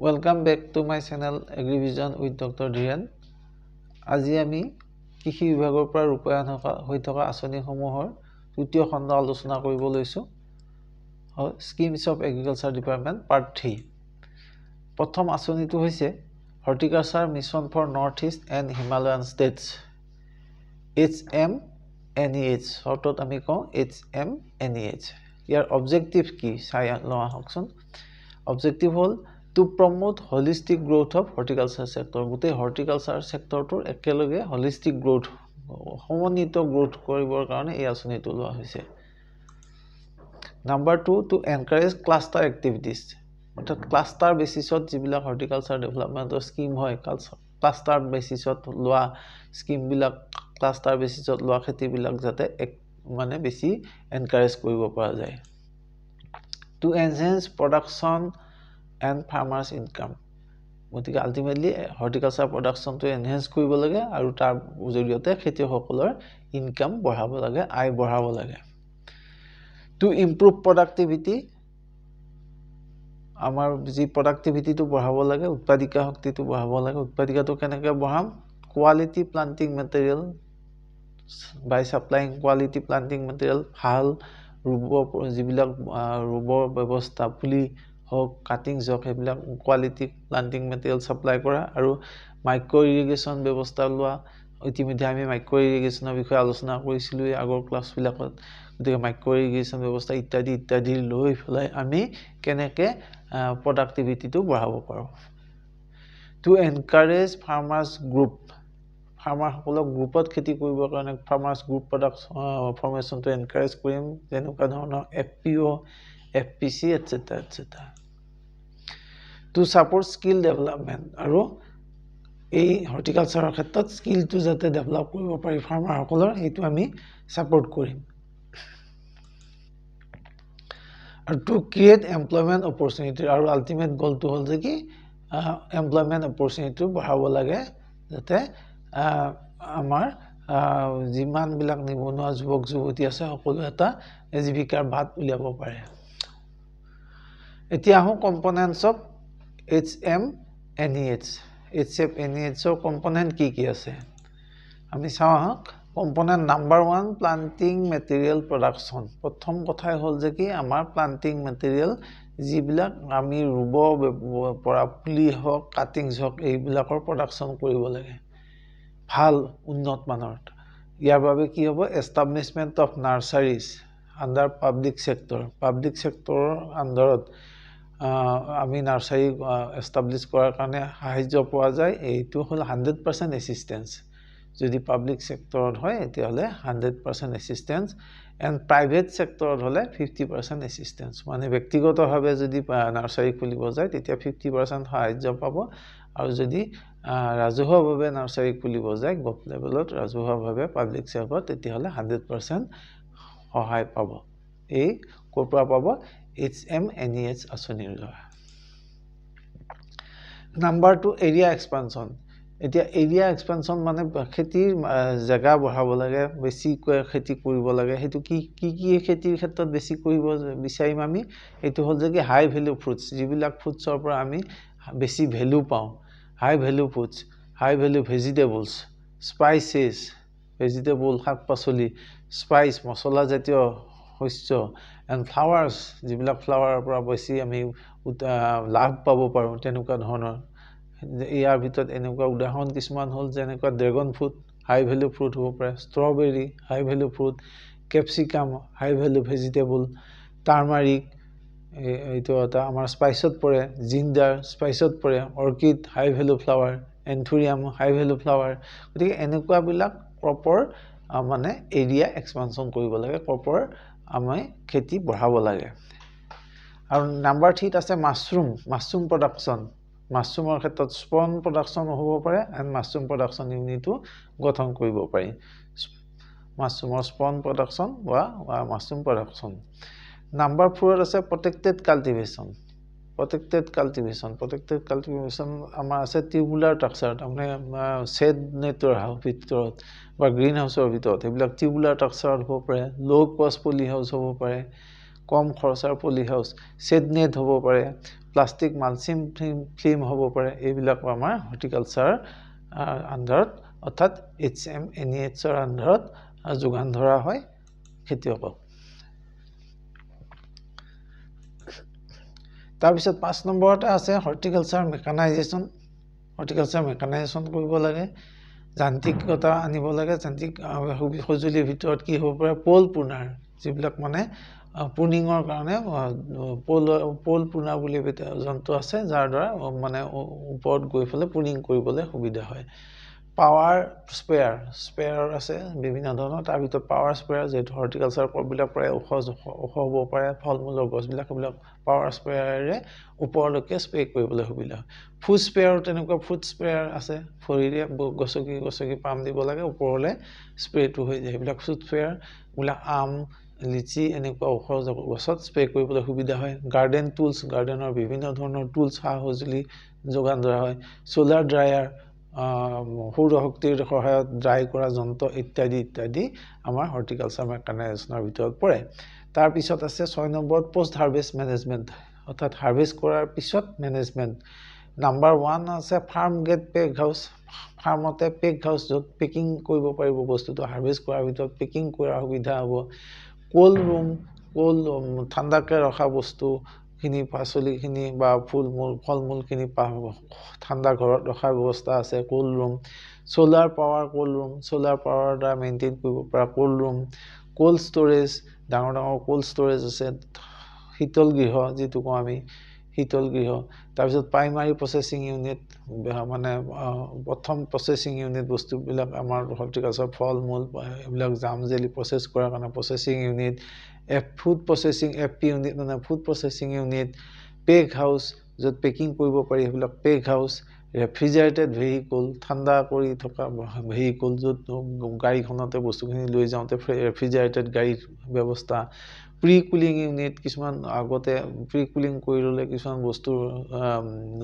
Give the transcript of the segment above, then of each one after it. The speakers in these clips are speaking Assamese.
Welcome back to my channel AgriVision with Dr. Dhiren. আজি আমি কৃষি বিভাগৰ পৰা ৰূপায়ণ হৈ থকা আঁচনিসমূহৰ তৃতীয় খণ্ড আলোচনা কৰিব লৈছো schemes of agriculture department part 3 প্ৰথম আঁচনিটো হৈছে horticulture mission for north east and Himalayan states HMNEH শৰ্টত আমি কওঁ HMNEH ইয়াৰ অবজেক্টিভ কি চাই লওঁ আহকচোন অবজেক্টিভ হ'ল to promote holistic growth of horticulture sector gote horticulture sector tor ekeloge holistic growth homonito growth koribor karone ei asoni tu loa hoise number 2 to encourage cluster activities orthat cluster basis ot jibila horticulture development scheme hoy cluster basis ot loa scheme bilak cluster basis ot loa kheti bilak jate mane beshi encourage koribo para jay to enhance production and farmers income গতিকে ultimately horticulture production to enhance কৰিব লাগে আৰু তাৰ জৰিয়তে খেতিয়কসকলৰ ইনকাম বঢ়াব লাগে আয় বঢ়াব লাগে to improve productivity আমাৰ যি productivity to বঢ়াব লাগে উৎপাদিকা শক্তিটো বঢ়াব লাগে উৎপাদিকাটো কেনেকৈ বঢ়াম quality planting material by supplying quality planting material ভাল ৰুব যিবিলাক ৰুবৰ ব্যৱস্থা পুলি হক কাটিং জক হেবিলাক কোৱালিটি প্লান্টিং মেটেৰিয়েল সাপ্লাই কৰা আৰু মাইক্ৰো ইৰিগেশ্যন ব্যৱস্থা লোৱা ইতিমধ্যে আমি মাইক্ৰো ইৰিগেশ্যনৰ বিষয়ে আলোচনা কৰিছিলো এই আগৰ ক্লাছ বিলাকত গতিকে মাইক্ৰো ইৰিগেশ্যন ব্যৱস্থা ইত্যাদি লৈ ফলাই আমি কেনেকে প্ৰডাক্টিভিটিটো বঢ়াব পাৰো টু এনকাৰেজ ফাৰ্মাৰ্স গ্ৰুপ ফাৰ্মাৰ সকলক গ্ৰুপত খেতি কৰিবৰ কাৰণে ফাৰ্মাৰ্স গ্ৰুপ প্ৰডাক্ট ফৰ্মেশনটো এনকাৰেজ কৰিম যেনেকুৱা ধৰণৰ FPO FPC etc to support skill development aru ei horticulture khetrot skill tu jate develop koribo pari farmer hokolor etu ami support korim and to create employment opportunity aru ultimate goal tu hol je ki employment opportunity bahabo lage jate amar jiman bilak nibonua jubok juboti ase hokolo eta ajibikar bhat uliabo pare etia ho components of HMNEH HMNEH component কি আছে আমি চাও component number 1 planting material production প্ৰথম কথাই হল যে কি আমাৰ planting material যিবিলাক আমি ৰুব পৰা পুলি হক কাটিংস হক এইবিলাকৰ production কৰিব লাগে ভাল উন্নত মানৰ ইয়াৰ বাবে কি হ'ব establishment of nurseries under public sector আন্ডাৰত আমি নাৰ্সাৰী এস্টাবলিশ কৰাৰ কাৰণে সাহায্য পোৱা যায় এইটো হল 100% অ্যাসিস্ট্যান্স যদি পাবলিক সেক্টৰত হয় এতি হলে 100% অ্যাসিস্ট্যান্স এন্ড প্ৰাইভেট সেক্টৰত হলে 50% অ্যাসিস্ট্যান্স মানে ব্যক্তিগতভাৱে যদি নাৰ্সাৰী খুলিব যায় তেতিয়া 50% সাহায্য পাব আৰু যদি ৰাজহুৱাভাৱে নাৰ্সাৰী খুলিব যায় গভ লেভেলত ৰাজহুৱাভাৱে পাবলিক সেক্টৰত তেতিয়া হলে 100% সহায় পাব এই কোপৰা পাব HMNEH asonir number 2 area expansion etia area expansion mane kheti jaga bahabo lage beshi kheti koribo lage hetu ki kheti khetrot beshi koribo bisarim ami etu hol je ki high value fruits jibilak fruits or pora ami beshi value pao high value fruits high value vegetables spices vegetable hak pasoli spice masala jatiyo শস্য and flowers jibilak flower pora beshi ami লাভ পাব পাৰো তেনুকা ধৰণৰ ইয়াৰ ভিতৰত এনেকুৱা উদাহৰণ কিছুমান হল যেনেকুৱা ড্ৰাগন ফ্ৰুট হাই ভ্যালু ফ্ৰুট হ'ব পাৰে ষ্ট্ৰবেৰী হাই ভ্যালু ফ্ৰুট ক্যাপসিকাম হাই ভ্যালু ভেজিটেবল টাৰ্মাৰিক এইটো এটা আমাৰ স্পাইচত পৰে জিঞ্জাৰ স্পাইচত পৰে অৰ্কিড হাই ভ্যালু ফ্লাৱাৰ এন্থুৰিয়াম হাই ভ্যালু ফ্লাৱাৰ গতিকে এনেকুৱা বিলাক প্ৰপাৰ মানে এৰিয়া এক্সপানশন কৰিব লাগে প্ৰপাৰ আমি খেতি বঢ়াব লাগে আৰু নাম্বাৰ 3 আছে মাশৰুম প্ৰডাকশন মাশৰুমৰ ক্ষেত্ৰত স্পন প্ৰডাকশন হ'ব পাৰে এন্ড মাশৰুম প্ৰডাকশন ইউনিটটো গঠন কৰিব পাৰি মাশৰুমৰ স্পন প্ৰডাকশন বা মাশৰুম প্ৰডাকশন নাম্বাৰ 4 আছে protected cultivation আমাৰ আছে টিউবুলাৰ স্ট্ৰাকচাৰ মানে শেড নেটৰ ভিতৰত বা গ্ৰীন হাউসৰ ভিতৰত এইবিলাক টিউবুলাৰ স্ট্ৰাকচাৰ হ'ব পাৰে লো কষ্ট পলি হাউস হ'ব পাৰে কম খৰচাৰ পলি হাউস শেড নেট হ'ব পাৰে প্লাষ্টিক মালচিং ফিল্ম হ'ব পাৰে এইবিলাক আমাৰ হৰ্টিকালচাৰ আন্ডাৰত অৰ্থাৎ HM NEHৰ আন্ডাৰত যোগান ধৰা হয় খেতিয়কক তাৰ পিছত 5 নম্বৰতে আছে হৰ্টিকালচাৰ মেকানাইজেশ্যন কৰিব লাগে যান্ত্ৰিকতা আনিব লাগে যান্ত্ৰিক সঁজুলিৰ ভিতৰত কি হ'ব পাৰে পোল পুনাৰ যিবিলাক মানে পুনিঙৰ কাৰণে পোল পুনাৰ বুলি যন্ত্ৰ আছে যাৰ দ্বাৰা মানে ওপৰত গৈ ফেলে পুনিং কৰিবলৈ সুবিধা হয় পাৱাৰ স্পেয়াৰ আছে বিভিন্ন ধৰণৰ তাৰ ভিতৰত পাৱাৰ স্পেয়াৰ যেটো হৰ্টিকালচাৰ ক্ৰপবিলাক প্ৰায় ওখ হ'ব পাৰে ফলমূলৰ গছবিলাক এইবিলাক পাৱাৰ স্পেয়াৰে ওপৰলৈকে স্প্ৰে কৰিবলৈ সুবিধা হয় ফুড স্পেয়াৰ তেনেকুৱা ফুড স্পেয়াৰ আছে ফৰিৰে গছকি পাম দিব লাগে ওপৰলৈ স্প্ৰেটো হৈ যায় এইবিলাক ফুড স্পেয়াৰ বোলা আম লিচি এনেকুৱা ওখ গছত স্প্ৰে কৰিবলৈ সুবিধা হয় গাৰ্ডেন টুলছ গাৰ্ডেনৰ বিভিন্ন ধৰণৰ টুলছ সা-সঁজুলি যোগান ধৰা হয় সোলাৰ ড্ৰায়াৰ সৌৰ শক্তিৰ সহায়ত ড্ৰাই কৰা যন্ত্ৰ ইত্যাদি আমাৰ হৰ্টিকালচাৰ মেকানাইজেশ্যনৰ ভিতৰত পৰে তাৰ পিছত আছে 6 নম্বৰত পোষ্ট হাৰ্ভেষ্ট মেনেজমেণ্ট অৰ্থাৎ হাৰ্ভেষ্ট কৰাৰ পিছত মেনেজমেণ্ট নাম্বাৰ 1 আছে ফাৰ্ম গেট পেক হাউচ ফাৰ্মতে পেক হাউচ য'ত পেকিং কৰিব পাৰিব বস্তুটো হাৰ্ভেষ্ট কৰাৰ ভিতৰত পেকিং কৰাৰ সুবিধা হ'ব কোল্ড ৰুম ঠাণ্ডাকৈ ৰখা বস্তুখিনি পাচলিখিনি বা ফল-মূলখিনি ঠাণ্ডা ঘৰত ৰখাৰ ব্যৱস্থা আছে কোল্ড ৰুম সোলাৰ পাৱাৰ দ্বাৰা মেইনটেইন কৰিব পৰা কোল্ড ৰুম কোল্ড ষ্ট'ৰেজ ডাঙৰ কোল্ড ষ্ট'ৰেজ আছে শীতল গৃহ যিটো কওঁ আমি শীতল গৃহ তাৰপিছত প্ৰাইমাৰী প্ৰচেছিং ইউনিট মানে প্ৰথম প্ৰচেছিং ইউনিট বস্তুবিলাক আমাৰ হৰ্টিকালচাৰ ফল-মূল এইবিলাক জাম জেলি প্ৰচেছ কৰাৰ কাৰণে processing unit food processing FP unit মানে food processing unit pack house য'ত পেকিং কৰিব পাৰি সেইবিলাক পেক হাউচ ৰেফ্ৰিজাৰেটেড ভেহিকল ঠাণ্ডা কৰি থকা ভেহিকল য'ত গাড়ীখনতে বস্তুখিনি লৈ যাওঁতে ৰেফ্ৰিজাৰেটেড গাড়ীৰ ব্যৱস্থা প্ৰি কুলিং ইউনিট কিছুমান আগতে প্ৰি কুলিং কৰি ল'লে কিছুমান বস্তুৰ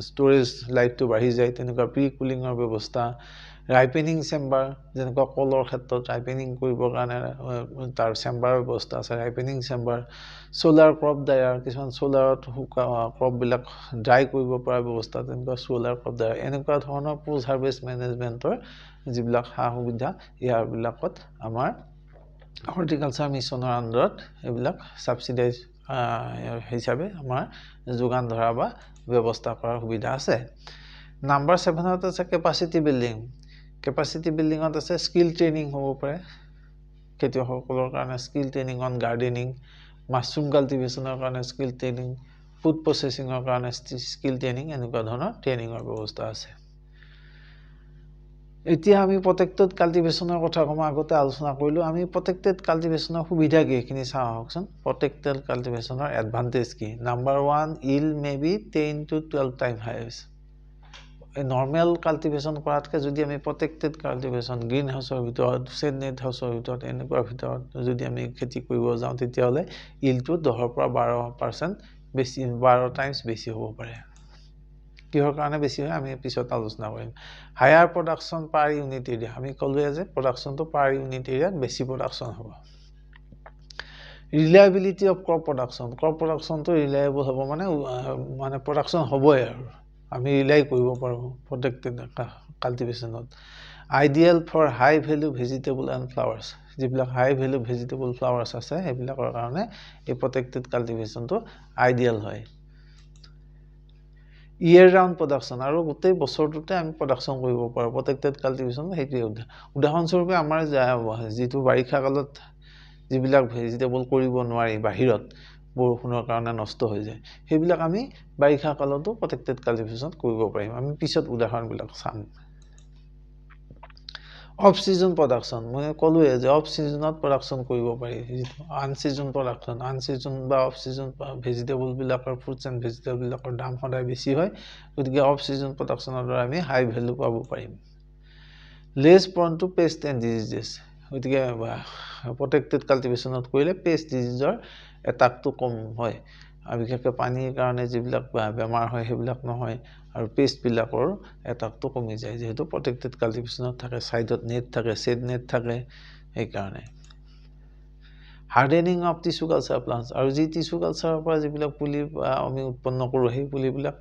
ষ্ট'ৰেজ লাইফটো বাঢ়ি যায় তেনেকুৱা প্ৰি কুলিঙৰ ব্যৱস্থা ৰাইপেনিং চেম্বাৰ যেনেকুৱা কলৰ ক্ষেত্ৰত ৰাইপেনিং কৰিবৰ কাৰণে তাৰ চেম্বাৰৰ ব্যৱস্থা আছে ripening chamber solar crop dryer কিছুমান সোলাৰত ক্ৰপবিলাক ড্ৰাই কৰিব পৰা ব্যৱস্থা তেনেকুৱা সোলাৰ ক্ৰপ ড্ৰায়াৰ এনেকুৱা ধৰণৰ পোষ্ট হাৰ্ভেষ্ট মেনেজমেণ্টৰ যিবিলাক সা সুবিধা ইয়াৰবিলাকত আমাৰ হৰ্টিকালচাৰ মিছনৰ আণ্ডাৰত এইবিলাক ছাবচিডাইজ হিচাপে আমাৰ যোগান ধৰা বা ব্যৱস্থা কৰাৰ সুবিধা আছে নাম্বাৰ 7ত আছে কেপাচিটি বিল্ডিঙত আছে স্কিল ট্ৰেইনিং হ'ব পাৰে খেতিয়কসকলৰ কাৰণে skill training on gardening mushroom কাল্টিভেশ্যনৰ কাৰণে স্কিল ট্ৰেইনিং ফুড প্ৰচেছিঙৰ কাৰণে স্কিল ট্ৰেইনিং এনেকুৱা ধৰণৰ ট্ৰেইনিঙৰ ব্যৱস্থা আছে এতিয়া আমি প্ৰটেক্টেড কাল্টিভেশ্যনৰ কথা কম আগতে আলোচনা কৰিলোঁ আমি প্ৰটেক্টেড কাল্টিভেশ্যনৰ সুবিধা কি এইখিনি চাওঁ আহকচোন প্ৰটেক্টেড কাল্টিভেশ্যনৰ এডভান্টেজ কি নাম্বাৰ 1 ইল may be 10 to 12 time highest normal cultivation কৰাতকৈ যদি আমি প্ৰটেক্টেড কাল্টিভেশ্যন গ্ৰীণ হাউচৰ ভিতৰত শ্বেড নেট হাউচৰ ভিতৰত এনেকুৱা ভিতৰত যদি আমি খেতি কৰিব যাওঁ তেতিয়াহ'লে ইলটো 10 পৰা 12% বেছি 12 টাইমছ বেছি হ'ব পাৰে কিহৰ কাৰণে বেছি হয় আমি পিছত আলোচনা কৰিম হায়াৰ প্ৰডাকশ্যন পাৰ ইউনিট এৰিয়া আমি ক'লোৱে যে প্ৰডাকশ্যনটো পাৰ ইউনিট এৰিয়াত বেছি প্ৰডাকশ্যন হ'ব ৰিলায়েবিলিটি অফ ক্ৰপ প্ৰডাকশ্যনটো ৰিলায়েবল হ'ব মানে প্ৰডাকশ্যন হ'বই আৰু আমি ৰিলাই কৰিব পাৰোঁ প্ৰটেক্টেড কাল্টিভেশ্যনত ideal for high value vegetable and flowers যিবিলাক হাই ভেলু ভেজিটেবল ফ্লাৱাৰ্ছ আছে সেইবিলাকৰ কাৰণে এই প্ৰটেক্টেড কাল্টিভেশ্যনটো আইডিয়েল হয় ইয়াৰ ৰাউণ্ড প্ৰডাকশ্যন আৰু গোটেই বছৰটোতে আমি প্ৰডাকশ্যন কৰিব পাৰোঁ প্ৰটেক্টেড কাল্টিভেশ্যন সেইটোৱে উদাহৰণস্বৰূপে আমাৰ যিটো বাৰিষা কালত যিবিলাক ভেজিটেবল কৰিব নোৱাৰি বাহিৰত বৰষুণৰ কাৰণে নষ্ট হৈ যায় সেইবিলাক আমি বাৰিষা কালতো প্ৰটেক্টেড কাল্টিভেশ্যন কৰিব পাৰিম আমি পিছত উদাহৰণবিলাক চাম অফ সিজন প্ৰডাকশ্যন মই ক'লোৱে যে অফ সিজনত প্ৰডাকশ্যন কৰিব পাৰি আনচিজন প্ৰডাকশ্যন আনচিজন বা অফ সিজন ভেজিটেবলবিলাকৰ ফ্ৰুটছ এণ্ড ভেজিটেবলবিলাকৰ দাম সদায় বেছি হয় গতিকে অফ সিজন প্ৰডাকশ্যনৰ দ্বাৰা আমি হাই ভেলু পাব পাৰিম less prone to pest and diseases গতিকে প্ৰটেক্টেড কাল্টিভেশ্যনত কৰিলে পেষ্ট ডিজিজৰ এটাকটো কম হয় আৰু বিশেষকৈ পানীৰ কাৰণে যিবিলাক বেমাৰ হয় সেইবিলাক নহয় আৰু পেষ্টবিলাকৰ এটাকটো কমি যায় যেহেতু প্ৰটেক্টেড কাল্টিভেশ্যনত থাকে ছাইডত নেট থাকে শ্বেড নেট থাকে সেইকাৰণে হাৰ্ডেনিং অফ টিস্যু কালচাৰ প্লান্টছ আৰু যি টিস্যু কালচাৰৰ পৰা যিবিলাক পুলি আমি উৎপন্ন কৰোঁ সেই পুলিবিলাক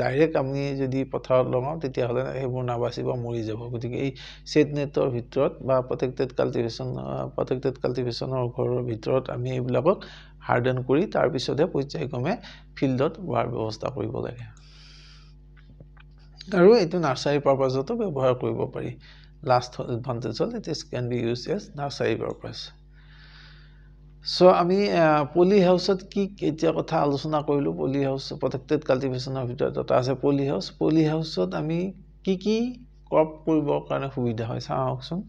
ডাইৰেক্ট আমি যদি পথাৰত লগাওঁ তেতিয়াহ'লে সেইবোৰ নাবাচিব মৰি যাব গতিকে এই ছেড নেটৰ ভিতৰত বা প্ৰটেক্টেড কাল্টিভেশ্যনৰ ঘৰৰ ভিতৰত আমি এইবিলাকক হাৰ্ডেন কৰি তাৰপিছতহে পৰ্যায়ক্ৰমে ফিল্ডত হোৱাৰ ব্যৱস্থা কৰিব লাগে আৰু এইটো নাৰ্চাৰী পাৰপাজতো ব্যৱহাৰ কৰিব পাৰি লাষ্ট এডভান্টেজ হ'ল it can be use as nursery purpose so আমি পলি হাউচত কি এতিয়া কথা আলোচনা কৰিলোঁ পলি হাউচ প্ৰটেক্টেড কাল্টিভেশ্যনৰ ভিতৰত এটা আছে পলি হাউচত আমি কি ক্ৰপ কৰিবৰ কাৰণে সুবিধা হয় চাওকচোন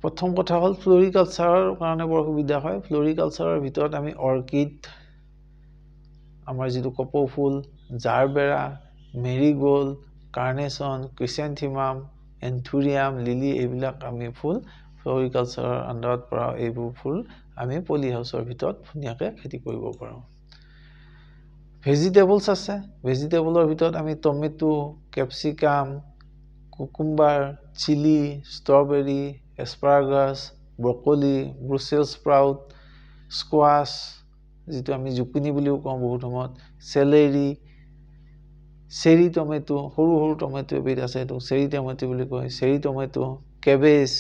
প্ৰথম কথা হ'ল ফ্লৰিকালচাৰৰ কাৰণে বৰ সুবিধা হয় ফ্লৰিকালচাৰৰ ভিতৰত আমি অৰ্কিড আমাৰ যিটো কপৌ ফুল জাৰবেৰা মেৰিগোল্ড কাৰ্নেশ্যন ক্ৰিচেন্থিমাম এন্থুৰিয়াম লিলি এইবিলাক আমি ফুল ফ্লৰিকালচাৰৰ আণ্ডাৰত পৰা এইবোৰ ফুল আমি পলি হাউচৰ ভিতৰত ধুনীয়াকৈ খেতি কৰিব পাৰোঁ ভেজিটেবলছ আছে ভেজিটেবলৰ ভিতৰত আমি tomato capsicum cucumber chilli strawberry asparagus broccoli brussels sprout squash যিটো আমি জুকিনি বুলিও কওঁ বহুত সময়ত চেলেৰি চেৰি টমেটো সৰু টমেটো এবিধ আছে এইটো চেৰি টমেটো বুলি কয় cherry tomato cabbage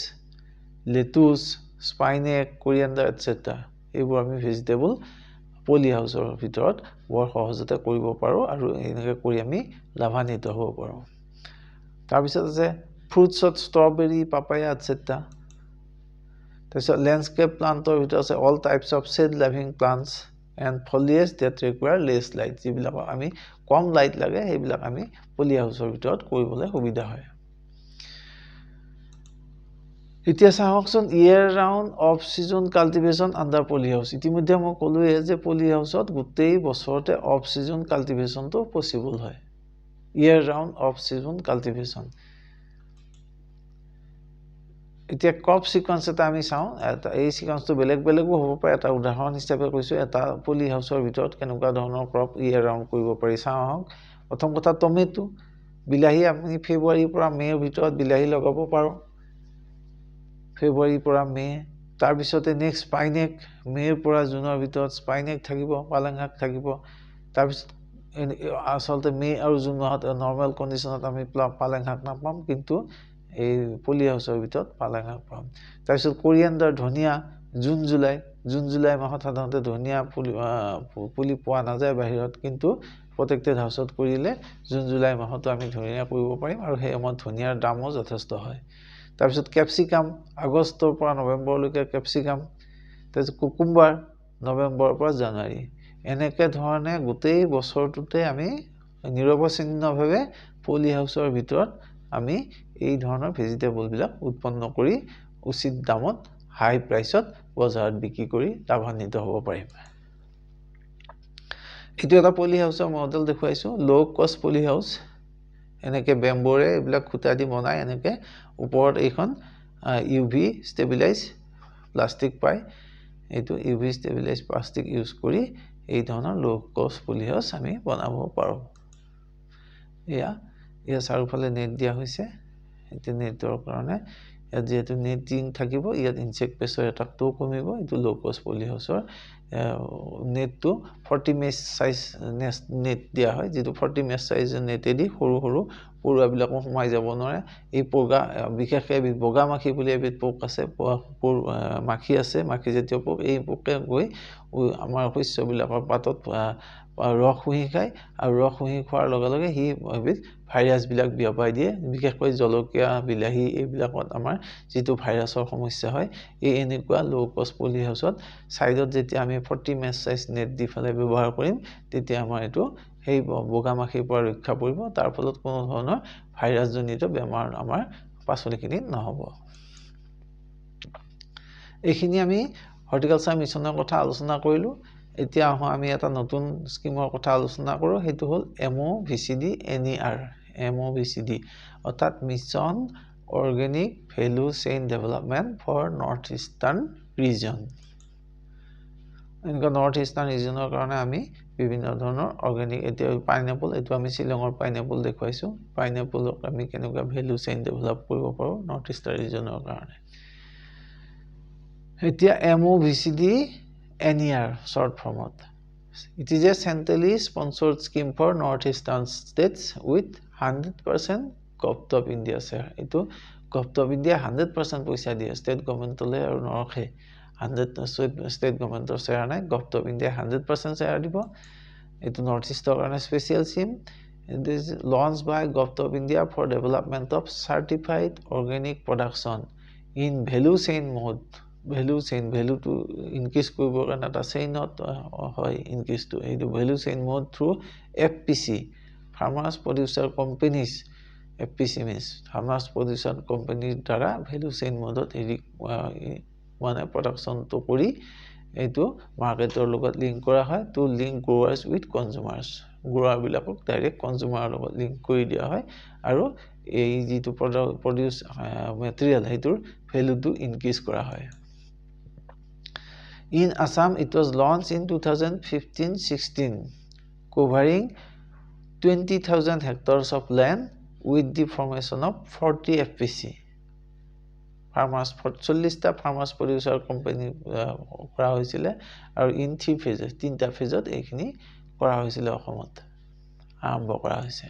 lettuce spinach coriander etcetera এইবোৰ আমি ভেজিটেবল পলি হাউচৰ ভিতৰত বৰ সহজতে কৰিব পাৰোঁ আৰু এনেকৈ কৰি আমি লাভান্বিত হ'ব পাৰোঁ তাৰপিছত আছে ফ্ৰুটছত ষ্ট্ৰবেৰী পাপায়া এটচেট্ৰা তাৰপিছত লেণ্ডস্কেপ প্লাণ্টৰ ভিতৰত আছে all types of shade loving plants and foliage that require less light যিবিলাকক আমি কম লাইট লাগে সেইবিলাক আমি পলি হাউচৰ ভিতৰত কৰিবলৈ সুবিধা হয় এতিয়া চাওকচোন year round off season cultivation under poly house ইতিমধ্যে মই ক'লোৱে যে পলি হাউচত গোটেই বছৰতে অফ চিজন কাল্টিভেশ্যনটো পচিবল হয় year round off season cultivation এতিয়া ক্ৰপ সিকোয়েন্স এটা আমি চাওঁ এই সিকোয়েন্সটো বেলেগো হ'ব পাৰে এটা উদাহৰণ হিচাপে কৈছোঁ এটা পলি হাউচৰ ভিতৰত কেনেকুৱা ধৰণৰ ক্ৰপ ইয়েৰ ৰাউণ্ড কৰিব পাৰি চাওঁ প্ৰথম কথা টমেটো বিলাহী আমি ফেব্ৰুৱাৰীৰ পৰা মে'ৰ ভিতৰত বিলাহী লগাব পাৰোঁ ফেব্ৰুৱাৰীৰ পৰা মে তাৰপিছতে নেক্সট স্পাইনেক মে'ৰ পৰা জুনৰ ভিতৰত স্পাইনেক থাকিব পালেং শাক থাকিব তাৰপিছত আচলতে মে' আৰু জুন মাহত নৰ্মেল কণ্ডিশ্যনত আমি পালেং শাক নাপাম কিন্তু এই পলি হাউচৰ ভিতৰত পালেং শাক পাম তাৰপিছত কোৰিয়াণ্ডাৰ ধনিয়া জুন জুলাই মাহত সাধাৰণতে ধনিয়া পুলি পোৱা নাযায় বাহিৰত কিন্তু প্ৰটেক্টেড হাউচত কৰিলে জুন জুলাই মাহতো আমি ধনিয়া কৰিব পাৰিম আৰু সেই সময়ত ধনিয়াৰ দামো যথেষ্ট হয় তাৰপিছত কেপচিকাম আগষ্টৰ পৰা নৱেম্বৰলৈকে কেপচিকাম তাৰপিছত কুকুম্বাৰ নৱেম্বৰৰ পৰা জানুৱাৰী এনেকৈ ধৰণে গোটেই বছৰটোতে আমি নিৰৱচ্ছিন্নভাৱে পলি হাউচৰ ভিতৰত আমি এই ধৰণৰ ভেজিটেবলবিলাক উৎপন্ন কৰি উচিত দামত হাই প্ৰাইচত বজাৰত বিক্ৰী কৰি লাভান্বিত হ'ব পাৰিম এইটো এটা পলি হাউচৰ মডেল দেখুৱাইছোঁ ল' কষ্ট পলি হাউচ এনেকৈ বেম্বৰে এইবিলাক খুঁটা দি বনাই এনেকৈ ওপৰত এইখন UV ষ্টেবিলাইজ প্লাষ্টিক পায় এইটো UV ষ্টেবিলাইজ প্লাষ্টিক ইউজ কৰি এই ধৰণৰ ল' কষ্ট পলি হাউচ আমি বনাব পাৰোঁ এয়া চাৰিওফালে নেট দিয়া হৈছে এইটো নেটৰ কাৰণে ইয়াত যিহেতু নেটিং থাকিব ইয়াত ইনচেক্ট পেষ্টৰ এটাকটোও কমিব এইটো ল' কষ্ট পলি হাউচৰ নেটটো 40 মেছ সাইজ নেট দিয়া হয় যেটো 40 মেছ সাইজৰ নেটেদি সৰু পৰুৱাবিলাকো সোমাই যাব নোৱাৰে এই পৰুৱা বিশেষকৈ বগা মাখি বুলি এবিধ পোক আছে মাখি আছে মাখি জাতীয় পোক এই পোকে গৈ আমাৰ শস্যবিলাকৰ পাতত ৰস শুহি খায় আৰু ৰস শুহি খোৱাৰ লগে লগে সি এবিধ ভাইৰাছবিলাক বিয়পাই দিয়ে বিশেষকৈ জলকীয়া বিলাহী এইবিলাকত আমাৰ যিটো ভাইৰাছৰ সমস্যা হয় এই এনেকুৱা ল' কষ্ট পলি হাউচত সাইডত যেতিয়া আমি 40 মেছ সাইজ নেট দি ফেলে ব্যৱহাৰ কৰিম তেতিয়া আমাৰ এইটো সেই বগা মাখিৰ পৰা ৰক্ষা পৰিব তাৰ ফলত কোনো ধৰণৰ ভাইৰাছজনিত বেমাৰ আমাৰ পাচলিখিনিত নহ'ব এইখিনি আমি হৰ্টিকালচাৰ মিছনৰ কথা আলোচনা কৰিলোঁ এতিয়া আমি এটা নতুন স্কিমৰ কথা আলোচনা কৰোঁ সেইটো হ'ল MOVCD NER MOVCD অৰ্থাৎ mission organic value chain development for north eastern region এনেকুৱা নৰ্থ ইষ্টাৰ্ণ ৰিজনৰ কাৰণে আমি বিভিন্ন ধৰণৰ অৰ্গেনিক এতিয়া পাইনএপল এইটো আমি শ্বিলঙৰ পাইনএপল দেখুৱাইছোঁ পাইনএপলক আমি কেনেকুৱা ভেলু চেইন ডেভেলপ কৰিব পাৰোঁ নৰ্থ ইষ্টাৰ্ণ ৰিজনৰ কাৰণে এতিয়া MOVCD NER short format. It is a centrally sponsored scheme for northeastern states with 100% Government of India share. Itu Government of India 100% পইচা দিয়ে state government le aru নৰখে 100 state government share নাই Government of India 100% share দিব itu northeastern কাৰণে special scheme. It is launched by Government of India for development of certified organic production in value chain mode. Value to increase কৰিবৰ কাৰণে এটা chainত হয় increase to এইটো value chain mode through FPC farmers producer companies. FPC means farmers producer company দ্বাৰা value chain mode হেৰি মানে production to কৰি এইটো মাৰ্কেটৰ লগত লিংক কৰা হয় to link growers with consumers. grower বিলাকক ডাইৰেক্ট কনজিউমাৰ লগত লিংক কৰি দিয়া হয় আৰু এই যিটো প্ৰডিউস মেটেৰিয়েল হেতুৰ ভ্যালুটো ইনক্ৰিজ কৰা হয় In Assam it was launched in 2015-16 covering 20,000 hectares of land with the formation of 40 FPC farmers 40 টা farmers producer company কৰা হৈছিল আৰু in 3 phases তিনটা ফেজত এইখিনি কৰা হৈছিল অসমত আৰম্ভ কৰা হৈছে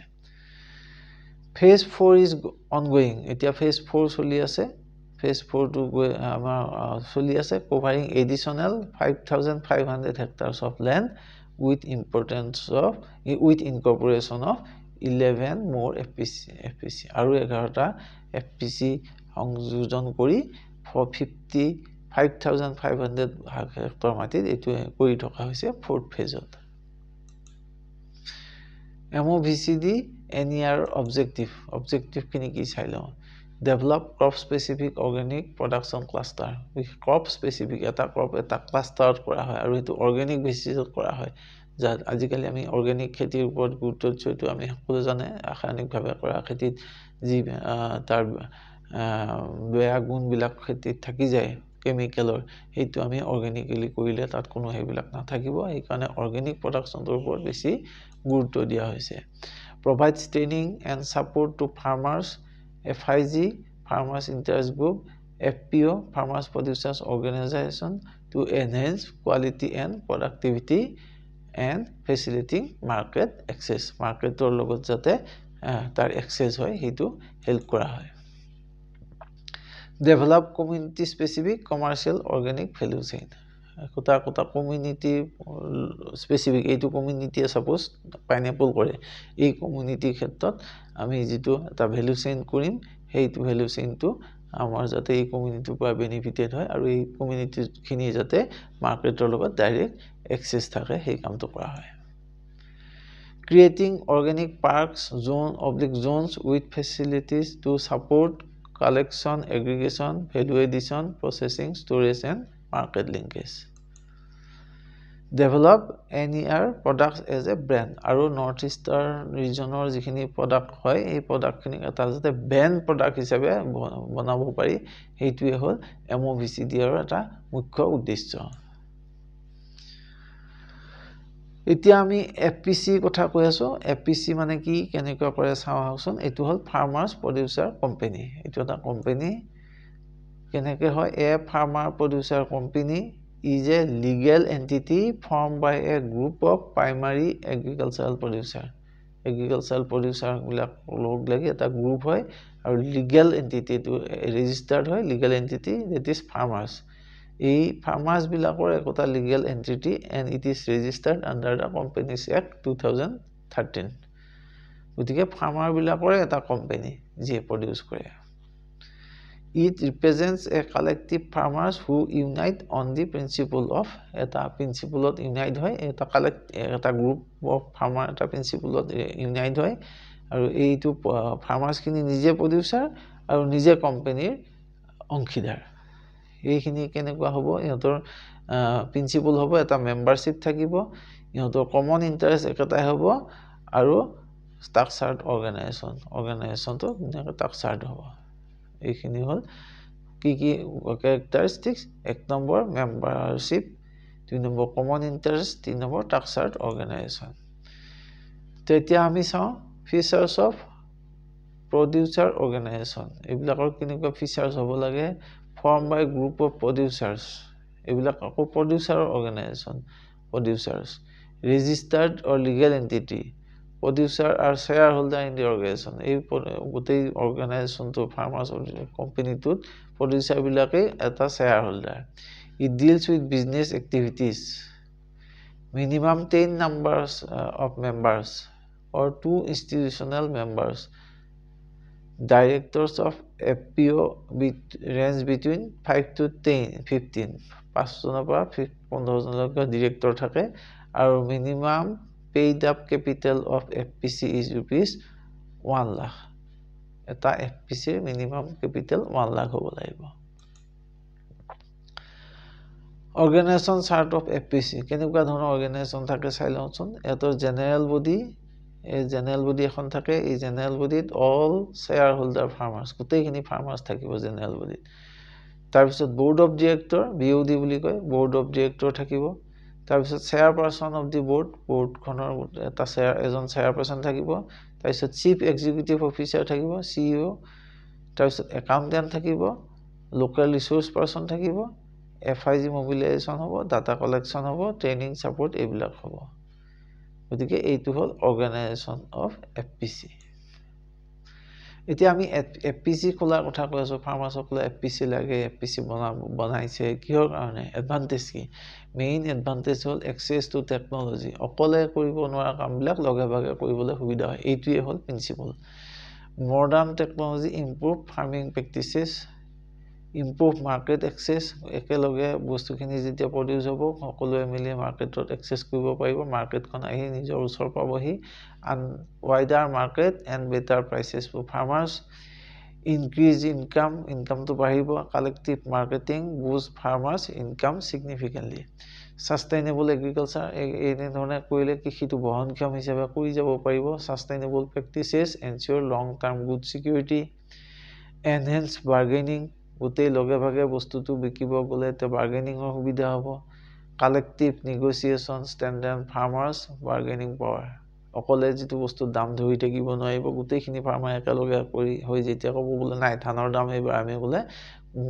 phase 4 is ongoing এতিয়া phase 4 চলি আছে phase 4 to আমাৰ চলি আছে covering additional 5500 hectares of land with incorporation of 11 more FPC আৰু 11টা FPC সংযোজন কৰি 5500 হেক্টৰ মাটিত এটো কৰি থকা হৈছে 4th ফেজত MOVCD NER objective কিনি কি চাইলো develop crop specific organic production cluster crop specific এটা crop এটা cluster কৰা হয় আৰু এটো organic basis কৰা হয় যাত আজিকালি আমি organic খেতিৰ ওপৰত গুৰুত্ব দিছো আমি সকলো জানে ৰাসায়নিক ভাবে কৰা খেতিত যি তাৰ বেয়া গুণ বিলাক খেতিত থাকি যায় কেমিক্যালৰ হেতু আমি অৰ্গানিক্যালি কৰিলে তাত কোনো হেবিলাক না থাকিব এই কাৰণে অৰ্গানিক প্ৰডাকশনৰ ওপৰত বেছি গুৰুত্ব দিয়া হৈছে provides training and support to farmers FIG farmers interest group FPO farmers producers organization to enhance quality and productivity and facilitating market access marketor লগত যাতে তাৰ access হয় হেতু হেল্প কৰা হয় develop community specific commercial organic value chain কোটা community specific এইটো community suppose pineapple কৰে এই community ক্ষেত্ৰত আমি যেটো এটা value chain কৰিম হেইটো value chain টো আমাৰ যাতে এই community পৰা benefited হয় আৰু এই community খিনি যাতে মাৰ্কেটৰ লগত ডাইৰেক্ট access থাকে হেই কামটো কৰা হয় creating organic parks zones with facilities to support collection aggregation value addition processing storage and market linkage develop NER products as a brand আৰু northeastern regionৰ যিখিনি product হয় এই product খিনি এটা যাতে brand product হিচাপে বনাব পাৰি হেইটোৱে হল MOVCD ৰ এটা মুখ্য উদ্দেশ্য এতিয়া আমি FPC কথা কৈ আছো FPC মানে কি কেনেকৈ কৰে চাও হাউসন এটো হল farmers producer company এটো এটা company কেনেকৈ হয় a farmer producer company is a legal entity formed by a group of primary agricultural producer বিলাক লগ লাগি এটা গ্ৰুপ হয় আৰু legal entity to registered হয় legal entity that is farmers এই farmers বিলাকৰ একটা legal entity and it is registered under the Companies Act 2013 গতিকে farmer বিলাকৰ এটা company যে produce কৰে It represents a collective farmers who unite on the principle of eta principle of unite hoy eta group of farmer eta principle of unite hoy aru eitu farmers kini nije producer aru nije company অংশীদার এইখিনি কেনেকুৱা হ'ব ইহঁতৰ প্ৰিন্সিপল হ'ব এটা মেম্বাৰশিপ থাকিব ইহঁতৰ কমন ইন্টাৰেষ্ট একেটাই হ'ব আৰু স্ট্ৰাকচাৰ্ড অৰ্গানাইজেচনটো স্ট্ৰাকচাৰ্ড হ'ব এইখিনি হল কি characteristics এক নম্বৰ মেম্বাৰশিপ দুই নম্বৰ কমন ইন্টাৰেষ্ট তিন নম্বৰ স্ট্ৰাকচাৰ্ড অৰ্গানাইজেচন তেতিয়া আমি চাও ফিচাৰ্স অফ producer organization এইবিলাকৰ কেনেকুৱা ফিচাৰ্স হ'ব লাগে formed by group of producers এইবিলাক আকৌ প্ৰডিউচাৰৰ organisation producers registered or legal entity producer are shareholder in the organization এই গোটেই অৰ্গেনাইজেশ্যনটো ফাৰ্মাৰ্ছ কোম্পানীটোত producer বিলাকে এটা shareholder it deals with business activities minimum 10 numbers of members or 2 institutional members directors of FPO range between 5 to 15 5 জনৰ পৰা 15 জনলৈকে ডিৰেক্টৰ থাকে আৰু minimum paid up capital of FPC is rupees 1 lakh এটা FPC মিনিমাম কেপিটেল 1 লাখ হ'ব লাগিব অৰ্গেনাইজেশ্যন চাৰ্ট অফ FPC কেনেকুৱা ধৰণৰ অৰ্গেনাইজেশ্যন থাকে চাই লওঁচোন এটাৰ জেনেৰেল বডি এই জেনেৰেল বডি এখন থাকে এই জেনেৰেল বডিত অল শ্বেয়াৰ হোল্ডাৰ ফাৰ্মাৰ্ছ গোটেইখিনি ফাৰ্মাৰ্ছ থাকিব জেনেৰেল বডিত তাৰপিছত বোৰ্ড অফ ডিৰেক্টৰ BOD বুলি কয় বোৰ্ড অফ ডিৰেক্টৰ থাকিব তাৰপিছত চেয়াৰপাৰসন অফ দি বোৰ্ডখনৰ এটা এজন চেয়াৰপাৰসন থাকিব তাৰপিছত চিফ এক্সিকিউটিভ অফিচাৰ থাকিব CEO তাৰপিছত একাউন্টেন্ট থাকিব লোকেল ৰিসোৰ্স পাৰসন থাকিব FIG মোবিলাইজেশ্যন হ'ব ডাটা কালেকশ্যন হ'ব ট্ৰেইনিং সাপোৰ্ট এইবিলাক হ'ব গতিকে এইটো হ'ল অৰ্গেনাইজেশ্যন অফ FPC এতিয়া আমি FPC খোলাৰ কথা কৈ আছো ফাৰ্মাৰ্ছসকলে FPC লাগে FPC বনাইছে কিহৰ কাৰণে এডভান্টেজ কি মেইন এডভান্টেজ হ'ল এক্সেছ টু টেকনলজি অকলে কৰিব নোৱাৰা কামবিলাক লগে ভাগে কৰিবলৈ সুবিধা হয় এইটোৱে হ'ল principle modern technology improve farming practices improve market access একেলগে বস্তুখিনি যেতিয়া প্ৰডিউস হ'ব সকলোৱে মিলি মাৰ্কেটত এক্সেছ কৰিব পাৰিব মাৰ্কেটখন আহি নিজৰ ওচৰ পাবহি and wider market and better prices for farmers increase income to বাঢ়িব collective marketing boost farmers income significantly sustainable agriculture এই ধৰণে কৰিলে কৃষিটো বহনক্ষম হিচাপে কৰি যাব পাৰিব sustainable practices ensure long term good security enhance bargaining গোটেই লগে ভাগে বস্তুটো বিকিব গলে তে বাৰ্গেনিংৰ সুবিধা হ'ব collective negotiation strengthen farmers bargaining power অকলে যেটো বস্তু দাম ধৰি থাকিব নোৱাৰিব গোটেইখিনি ফাৰ্মাৰ একেলগে কৰি হৈ যেতিয়া ক'ব বোলে নাই ধানৰ দাম এইবাৰ আমি বোলে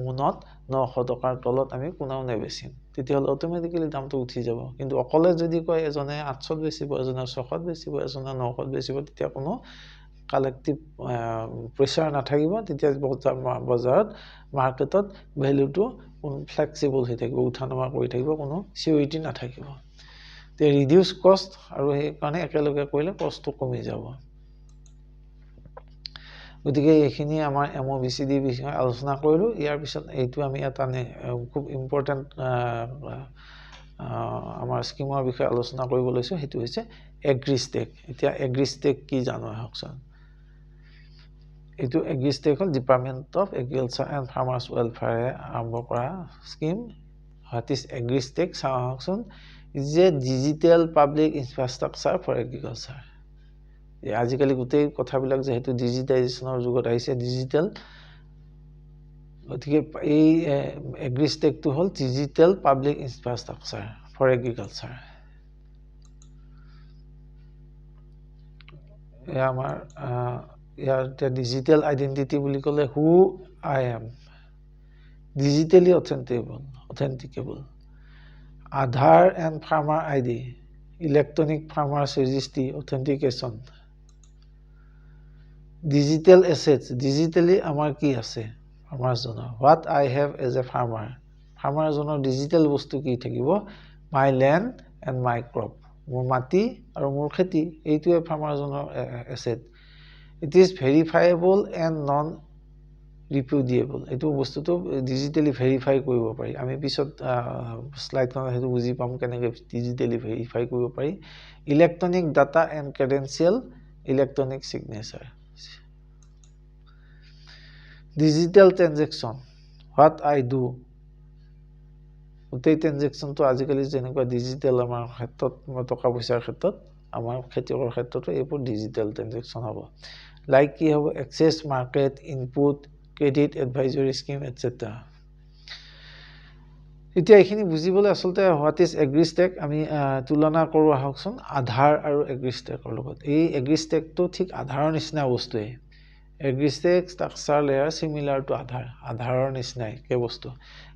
মুনত 900 টকাৰ তলত আমি কোনাও নেবেচিম তেতিয়াহ'লে অটোমেটিক্যালি দামটো উঠি যাব কিন্তু অকলে যদি কয় এজনে 800 বেচিব এজনে 600 বেচিব এজনে 900 বেচিব তেতিয়া কোনো কালেক্টিভ প্ৰেছাৰ নাথাকিব তেতিয়া বজাৰত মাৰ্কেটত ভ্যালুটো ফ্লেক্সিবল হৈ থাকিব উঠানমা কৰি থাকিব কোনো সিউৰিটি নাথাকিব তে ৰিডিউস কষ্ট আৰু এই কাৰণে একেলগে কৰিলে কষ্টটো কমি যাব গতিকে এইখিনি আমাৰ MOBCD বিষয়ে আলোচনা কৰিলো ইয়াৰ পিছত এইটো আমি এটা খুব ইম্পৰ্টেন্ট আমাৰ স্কিমৰ বিষয়ে আলোচনা কৰিব লৈছো হেতু হৈছে এগ্ৰিষ্টেক এতিয়া এগ্ৰিষ্টেক কি জানো হকছন এটো এগ্ৰিষ্টেক হল department of agriculture and farmers welfare আৰম্ভ কৰা স্কিম হোৱাট ইজ এগ্ৰিষ্টেক হকছন is a digital public infrastructure for agriculture আজিকালি গোটেই কথাবিলাক যেহেতু ডিজিটাইজেশনৰ যুগত আহিছে ডিজিটাল গতিকে এই এগ্ৰিষ্টেকটো হল digital public infrastructure for agriculture আমাৰ ইয়াৰ ডিজিটাল আইডেন্টিটি বুলি ক'লে who I am digitally authenticable Aadhaar and farmer ID electronic farmers registry authentication digital assets digitally আমাৰ কি আছে farmers জনৰ what I have as a farmer জনৰ digital বস্তু কি থাকিব my land and my crop মোৰ মাটি আৰু মোৰ খেতি এইটোৱে farmer জনৰ asset it is verifiable and non repudiable এটো বস্তুটো ডিজিটালি ভেৰিফাই কৰিব পাৰি আমি পিছত স্লাইডখন হেতু বুজি পাম কেনেকৈ ডিজিটালি ভেৰিফাই কৰিব পাৰি electronic data and credential electronic signature digital transaction what I do উতেই ট্ৰানজেকচনটো আজিকালি যেনেকুৱা ডিজিটাল আমাৰ ক্ষেত্ৰত টকা পইচাৰ ক্ষেত্ৰত আমাৰ খেতিকৰ ক্ষেত্ৰতো এইবোৰ ডিজিটাল ট্ৰানজেকচন হ'ব লাইক কি হ'ব access market input credit advisory scheme etc এতিয়া এখিনি বুজিবলৈ আসলতে হোৱাট ইজ এগ্ৰিষ্টেক আমি তুলনা কৰো আহকচোন আধাৰ আৰু এগ্ৰিষ্টেকৰ লগত এই এগ্ৰিষ্টেকটো ঠিক আধাৰৰ নিচিনা বস্তুৱে AgriStack structure layer similar to আধাৰৰ নিচিনাই কে বস্তু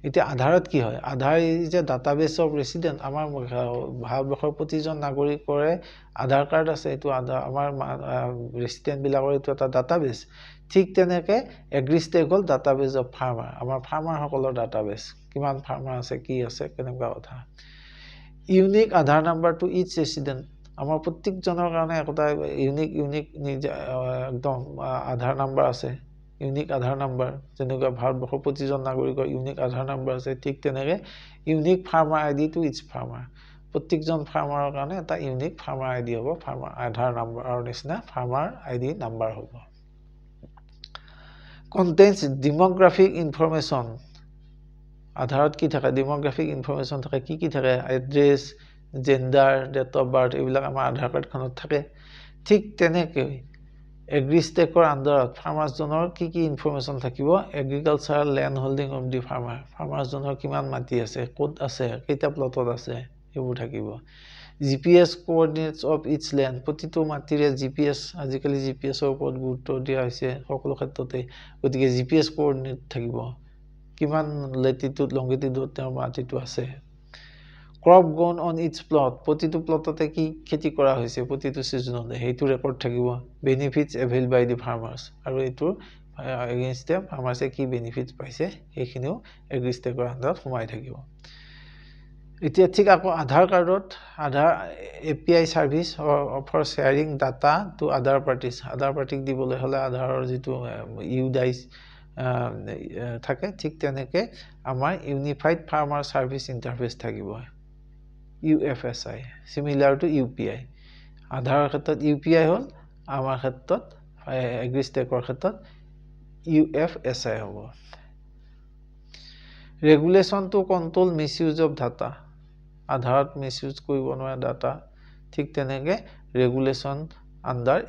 এতিয়া আধাৰত কি হয় Aadhaar is a database of resident আমাৰ ভাৰতবৰ্ষৰ প্ৰতিজন নাগৰিকৰে আধাৰ কাৰ্ড আছে এইটো আধাৰ আমাৰ ৰেচিডেণ্ট বিলাকৰ এইটো এটা ডাটাবেছ ঠিক তেনেকৈ এগ্ৰিষ্টেক হ'ল ডাটাবেছ অফ ফাৰ্মাৰ আমাৰ ফাৰ্মাৰসকলৰ ডাটাবেছ কিমান ফাৰ্মাৰ আছে কি আছে কেনেকুৱা কথা ইউনিক আধাৰ নাম্বাৰ টু ইচ ৰেচিডেণ্ট আমাৰ প্ৰত্যেকজনৰ কাৰণে একটা ইউনিক একদম আধাৰ নাম্বাৰ আছে ইউনিক আধাৰ নাম্বাৰ যেনেকুৱা ভাৰতবৰ্ষৰ প্ৰতিজন নাগৰিকৰ ইউনিক আধাৰ নাম্বাৰ আছে ঠিক তেনেকৈ unique farmer ID to each farmer প্ৰত্যেকজন ফাৰ্মাৰৰ কাৰণে এটা ইউনিক ফাৰ্মাৰ আইডি হ'ব ফাৰ্মাৰ আধাৰ নাম্বাৰৰ নিচিনা ফাৰ্মাৰ আইডি নাম্বাৰ হ'ব কণ্টেইনছ ডেমোগ্ৰাফিক ইনফৰমেশ্যন আধাৰত কি থাকে ডেমোগ্ৰাফিক ইনফৰমেশ্যন থাকে কি থাকে address gender date of birth এইবিলাক আমাৰ আধাৰ কাৰ্ডখনত থাকে ঠিক তেনেকৈ এগ্ৰিষ্টেকৰ আণ্ডাৰত ফাৰ্মাৰ্ছজনৰ কি ইনফৰমেশ্যন থাকিব agricultural land holding of the ফাৰ্মাৰ্ছজনৰ কিমান মাটি আছে ক'ত আছে কেইটা প্লটত আছে সেইবোৰ থাকিব জিপিএছ কোঅৰ্ডিনেটছ অফ ইটছ লেণ্ড প্ৰতিটো মাটিৰে জিপিএছ আজিকালি জিপিএছৰ ওপৰত গুৰুত্ব দিয়া হৈছে সকলো ক্ষেত্ৰতে গতিকে জিপিএছ কোঅৰ্ডিনেট থাকিব কিমান লেটিটিউড লংগিটিউডত তেওঁৰ মাটিটো আছে ক্ৰপ গ্ৰোন অন ইটছ প্লট প্ৰতিটো প্লটতে কি খেতি কৰা হৈছে প্ৰতিটো ছিজনতে সেইটো ৰেকৰ্ড থাকিব benefits avail by the farmers আৰু এইটোৰ এগেইনষ্টে ফাৰ্মাৰ্ছে কি বেনিফিটছ পাইছে সেইখিনিও এগ্ৰিষ্টেকৰ আণ্ডাৰত সোমাই থাকিব এতিয়া ঠিক আকৌ আধাৰ কাৰ্ডত Aadhaar API service for sharing data to other পাৰ্টিক দিবলৈ হ'লে আধাৰৰ যিটো ইউডাইচ থাকে ঠিক তেনেকৈ আমাৰ ইউনিফাইড ফাৰ্মাৰ ছাৰ্ভিচ ইণ্টাৰফেচ থাকিব UFSI similar to UPI আধাৰৰ ক্ষেত্ৰত UPI হ'ল আমাৰ ক্ষেত্ৰত এগ্ৰিষ্টেকৰ ক্ষেত্ৰত UFSI হ'ব regulation to control misuse of data আধাৰত মিছইউজ কৰিব নোৱাৰে ডাটা ঠিক তেনেকৈ ৰেগুলেশ্যন আণ্ডাৰ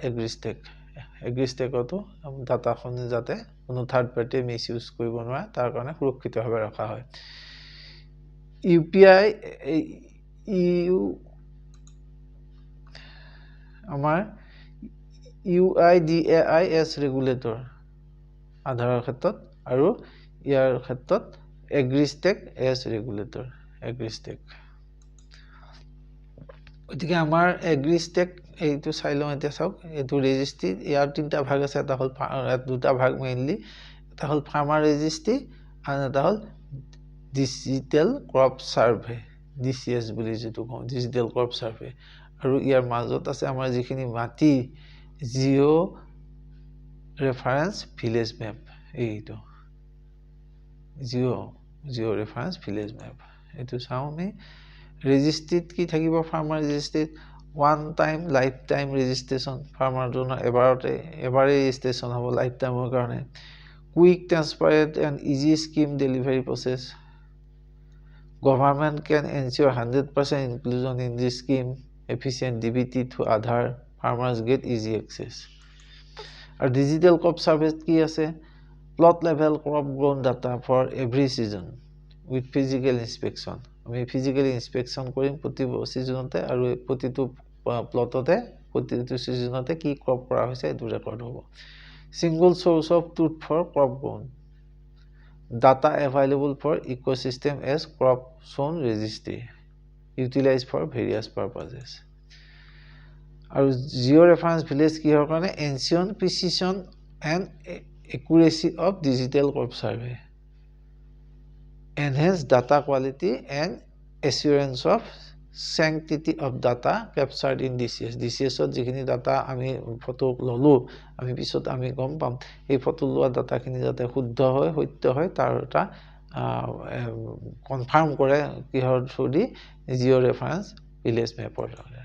এগ্ৰিষ্টেকতো ডাটাখন যাতে কোনো থাৰ্ড পাৰ্টিয়ে মিছইউজ কৰিব নোৱাৰে তাৰ কাৰণে সুৰক্ষিতভাৱে ৰখা হয় UPI আমাৰ UIDAIS ৰেগুলেটৰ আধাৰৰ ক্ষেত্ৰত আৰু ইয়াৰ ক্ষেত্ৰত এগ্ৰিষ্টেক এছ ৰেগুলেটৰ এগ্ৰিষ্টেক গতিকে আমাৰ এগ্ৰিষ্টেক এইটো চাই লওঁ এতিয়া চাওক এইটো ৰেজিষ্ট্ৰি ইয়াৰ তিনিটা ভাগ আছে এটা হ'ল দুটা ভাগ মেইনলি এটা হ'ল ফাৰ্মাৰ ৰেজিষ্ট্ৰি আৰু এটা হ'ল ডিজিটেল ক্ৰপ ছাৰ্ভে DCS বুলি যেটো কওঁ ডিজিটেল ক্ৰপ ছাৰ্ভে আৰু ইয়াৰ মাজত আছে আমাৰ যিখিনি মাটি জিঅ ৰেফাৰেন্স ভিলেজ মেপ এইটো জিঅ ৰেফাৰেন্স ভিলেজ মেপ এইটো চাওঁ আমি ৰেজিষ্ট্ৰিত কি থাকিব ফাৰ্মাৰ ৰেজিষ্ট্ৰিত one time life time registration ফাৰ্মাৰজনৰ এবাৰেই ৰেজিষ্ট্ৰেশ্যন হ'ব লাইফ টাইমৰ কাৰণে quick transparent and easy scheme delivery process Government can ensure 100% inclusion in this scheme, efficient DBT to Aadhaar, farmers get easy access. Our digital crop service ki ase plot level crop grown data for every season with physical inspection. আমি physically inspection কৰিম প্ৰতি seasonতে আৰু প্ৰতিটো প্লটতে প্ৰতিটো seasonতে কি crop কৰা হৈছে এটো ৰেকৰ্ড হ'ব single source of truth for crop grown data available for ecosystem as crop zone registry utilized for various purposes আৰু জিঅ ৰেফাৰেন্স ভিলেজ কি হৰ কাৰণে ensure precision and accuracy of digital crop survey enhance data quality and assurance of sanctity of data captured in DCS ত যিখিনি ডাটা আমি ফটো ললো আমি পিছত আমি গম পাম এই ফটো লোৱা ডাটাখিনি যাতে শুদ্ধ হয় সত্য হয় তাৰ এটা কনফাৰ্ম কৰে কিহৰ থ্ৰুদি জিঅ ৰেফাৰেন্স ভিলেজ মেপৰ দ্বাৰা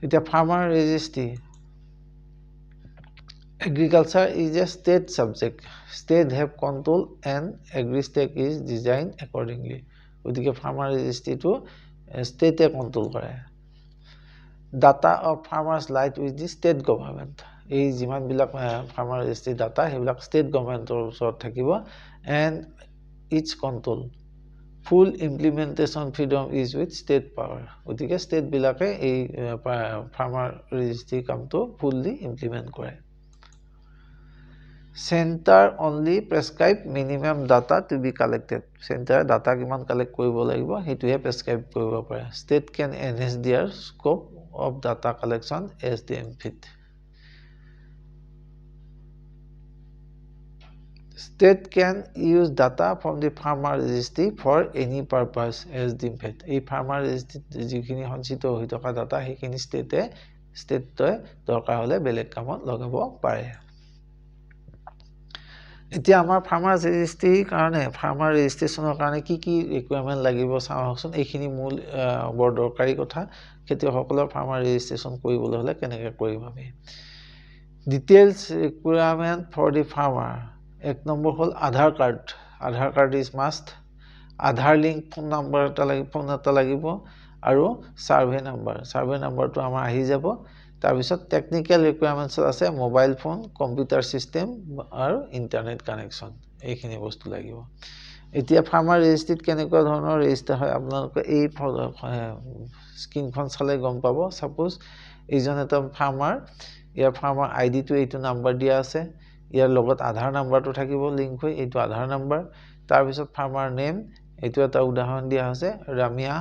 এটা farmer registry Agriculture is a state subject. State have control and Agristek is designed accordingly. গতিকে ফাৰ্মাৰ ৰেজিষ্ট্ৰিটো ষ্টেটে কণ্ট্ৰোল কৰে data of farmers light with the state government এই যিমানবিলাক ফাৰ্মাৰ ৰেজিষ্ট্ৰি ডাটা সেইবিলাক ষ্টেট গভৰ্ণমেণ্টৰ ওচৰত থাকিব and its control full implementation freedom is with state power গতিকে ষ্টেটবিলাকে এই ফাৰ্মাৰ ৰেজিষ্ট্ৰি কামটো ফুললি ইমপ্লিমেণ্ট কৰে Center only prescribe minimum data to be collected. Center data কিমান collect কৰিব লাগিব হেতুহে prescribe কৰিব পাৰে. State can enhance their scope of data collection as they fit. State can use data from the farmer registry for any purpose as deemed fit. এই farmer registry যিখিনি সঞ্চিত হৈ থকা data সেইখিনি state দৰকাৰ হলে বেলেগ কামত লগাব পাৰে। এতিয়া আমাৰ ফাৰ্মাৰ ৰেজিষ্ট্ৰি কাৰণে ফাৰ্মাৰ ৰেজিষ্ট্ৰেচনৰ কাৰণে কি ৰিকুৱাৰমেন্ট লাগিব চাওকচোন এইখিনি মূল বৰ দৰকাৰী কথা খেতিয়কসকলৰ ফাৰ্মাৰ ৰেজিষ্ট্ৰেচন কৰিবলৈ হলে কেনেকৈ কৰিম আমি details requirement for the farmer এক নম্বৰ হল Aadhaar card is must Aadhaar link phone এটা লাগিব আৰু সাৰ্ভে নাম্বাৰটো আমাৰ আহি যাব তাৰপিছত টেকনিক্যাল ৰিকুৱাৰমেন্টছ আছে মোবাইল ফোন কম্পিউটাৰ সিস্টেম আৰু ইন্টাৰনেট কানেকচন এইখিনি বস্তু লাগিব এতিয়া ফাৰ্মাৰ ৰেজিষ্ট্ৰিত কেনেকুৱা ধৰণৰ ৰেজিষ্টাৰ হয় আপোনালোকে এই স্ক্ৰিনখন চালে গম পাব সাপোজ এইজন এটা ফাৰ্মাৰ ইয়াৰ ফাৰ্মাৰ আইডিটো এইটো নাম্বাৰ দিয়া আছে ইয়াৰ লগত আধাৰ নাম্বাৰটো থাকিব লিংক হৈ এইটো আধাৰ নাম্বাৰ তাৰপিছত ফাৰ্মাৰ নেম এইটো এটা উদাহৰণ দিয়া আছে ৰামিয়া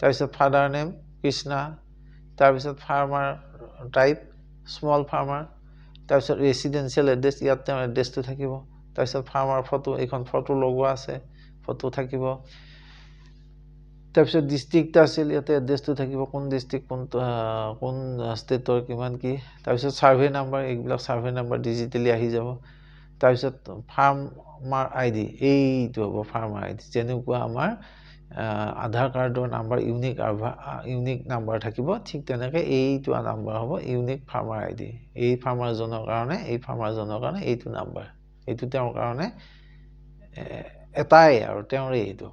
তাৰপিছত ফাদাৰ নেম কৃষ্ণা তাৰপিছত ফাৰ্মাৰ টাইপ স্মল ফাৰ্মাৰ তাৰপিছত ৰেসিডেন্সিয়েল এড্ৰেছ ইয়াত তেওঁৰ এড্ৰেছটো থাকিব তাৰপিছত ফাৰ্মাৰ ফটো এইখন ফটো লগোৱা আছে ফটো থাকিব তাৰপিছত ডিস্ট্ৰিক্ট আছিল ইয়াতে এড্ৰেছটো থাকিব কোন ডিস্ট্ৰিক্ট কোন ষ্টেটৰ কিমান কি তাৰপিছত সাৰ্ভে নাম্বাৰ এইবিলাক সাৰ্ভে নাম্বাৰ ডিজিটেলি আহি যাব তাৰপিছত ফাৰ্মাৰ আইডি এইটো হ'ব ফাৰ্মাৰ আইডি যেনেকুৱা আমাৰ আধাৰ কাৰ্ডৰ নাম্বাৰ ইউনিক নাম্বাৰ থাকিব ঠিক তেনেকৈ এইটো নাম্বাৰ হ'ব ইউনিক ফাৰ্মাৰ আইডি এই ফাৰ্মাৰজনৰ কাৰণে এইটো নাম্বাৰ এইটো তেওঁৰ কাৰণে এটাই আৰু তেওঁৰ এইটো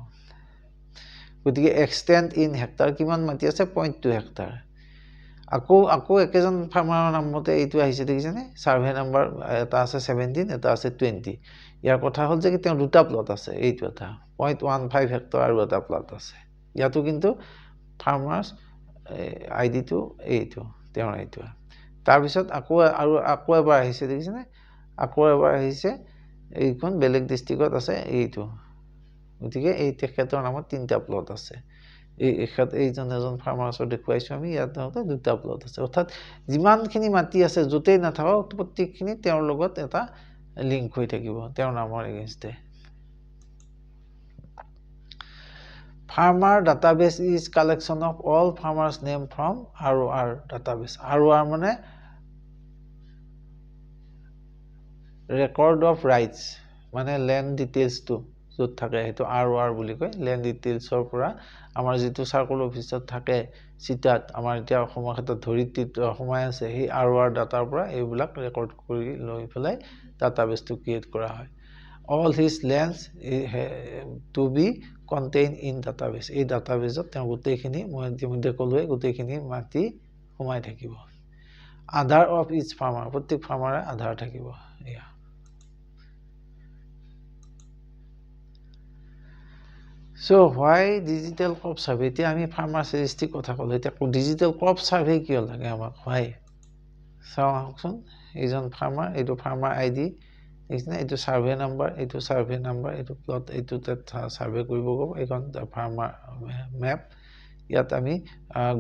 গতিকে এক্সটেন্ড ইন হেক্টৰ কিমান মাটি আছে 0.2 হেক্টৰ আকৌ একেজন ফাৰ্মাৰৰ নামতে এইটো আহিছে দেখিছেনে সাৰ্ভে নাম্বাৰ এটা আছে 17 এটা আছে 20 ইয়াৰ কথা হল যে তেওঁ দুটা প্লট আছে এইটো এটা 0.15 হেক্টৰ আৰু এটা প্লট আছে ইয়াতো কিন্তু ফাৰ্মাৰ্স আইডিটো এইটো তেওঁৰ এইটো তাৰ পিছত আকৌ এবাৰ আহিছে দেখিছেনে আকৌ এবাৰ আহিছে এইখন বেলেগ ডিস্ট্ৰিক্টত আছে এইটো গতিকে এই তেখেতৰ নামত তিনটা প্লট আছে এইজন এজন ফাৰ্মাৰ্সৰ দেখুৱাইছো আমি ইয়াত দুটা প্লট আছে অৰ্থাৎ যিমানখিনি মাটি আছে যতেই নাথাকক প্ৰত্যেকখিনি তেওঁৰ লগত এটা লিংক হৈ থাকিব তেওঁৰ নামৰ এগেইনষ্টে Farmer database is collection of all farmers name from ROR database. ROR মানে record of rights মানে land details to যত থাকে হেতু ROR বুলি কয় land details ৰ পৰা আমাৰ যেটো সাৰ্কল অফিচত থাকে সিটাত আমাৰ এতিয়া অসমৰ ক্ষেত্ৰত ধৰিত্ৰীত সময় আছে সেই ROR ডাটাৰ পৰা এইবিলাক ৰেকৰ্ড কৰি লৈ ফলাই ডাটাবেসটো ক্ৰিয়েট কৰা হয় all his lands to be contained in database এই ডাটাবেসত তেওঁ গোটেইখিনি মই ইতিমধ্যে কলোৱে গোটেইখিনি মাটি সোমাই থাকিব আধাৰ অফ ইচ ফাৰ্মাৰ প্ৰত্যেক ফাৰ্মাৰে আধাৰ থাকিব এয়া So why digital crop survey? এতিয়া আমি ফাৰ্মাৰ ৰেজিষ্ট্ৰি কথা কলো এতিয়া ডিজিটেল ক্ৰপ সাৰ্ভে কিয় লাগে আমাক why চাওকচোন এইজন ফাৰ্মাৰ এইটো ফাৰ্মাৰ আইডি এইখিনি এইটো সাৰ্ভে নাম্বাৰ এইটো প্লট এইটো সাৰ্ভে কৰিব গব এইখন ফাৰ্মাৰ মেপ ইয়াত আমি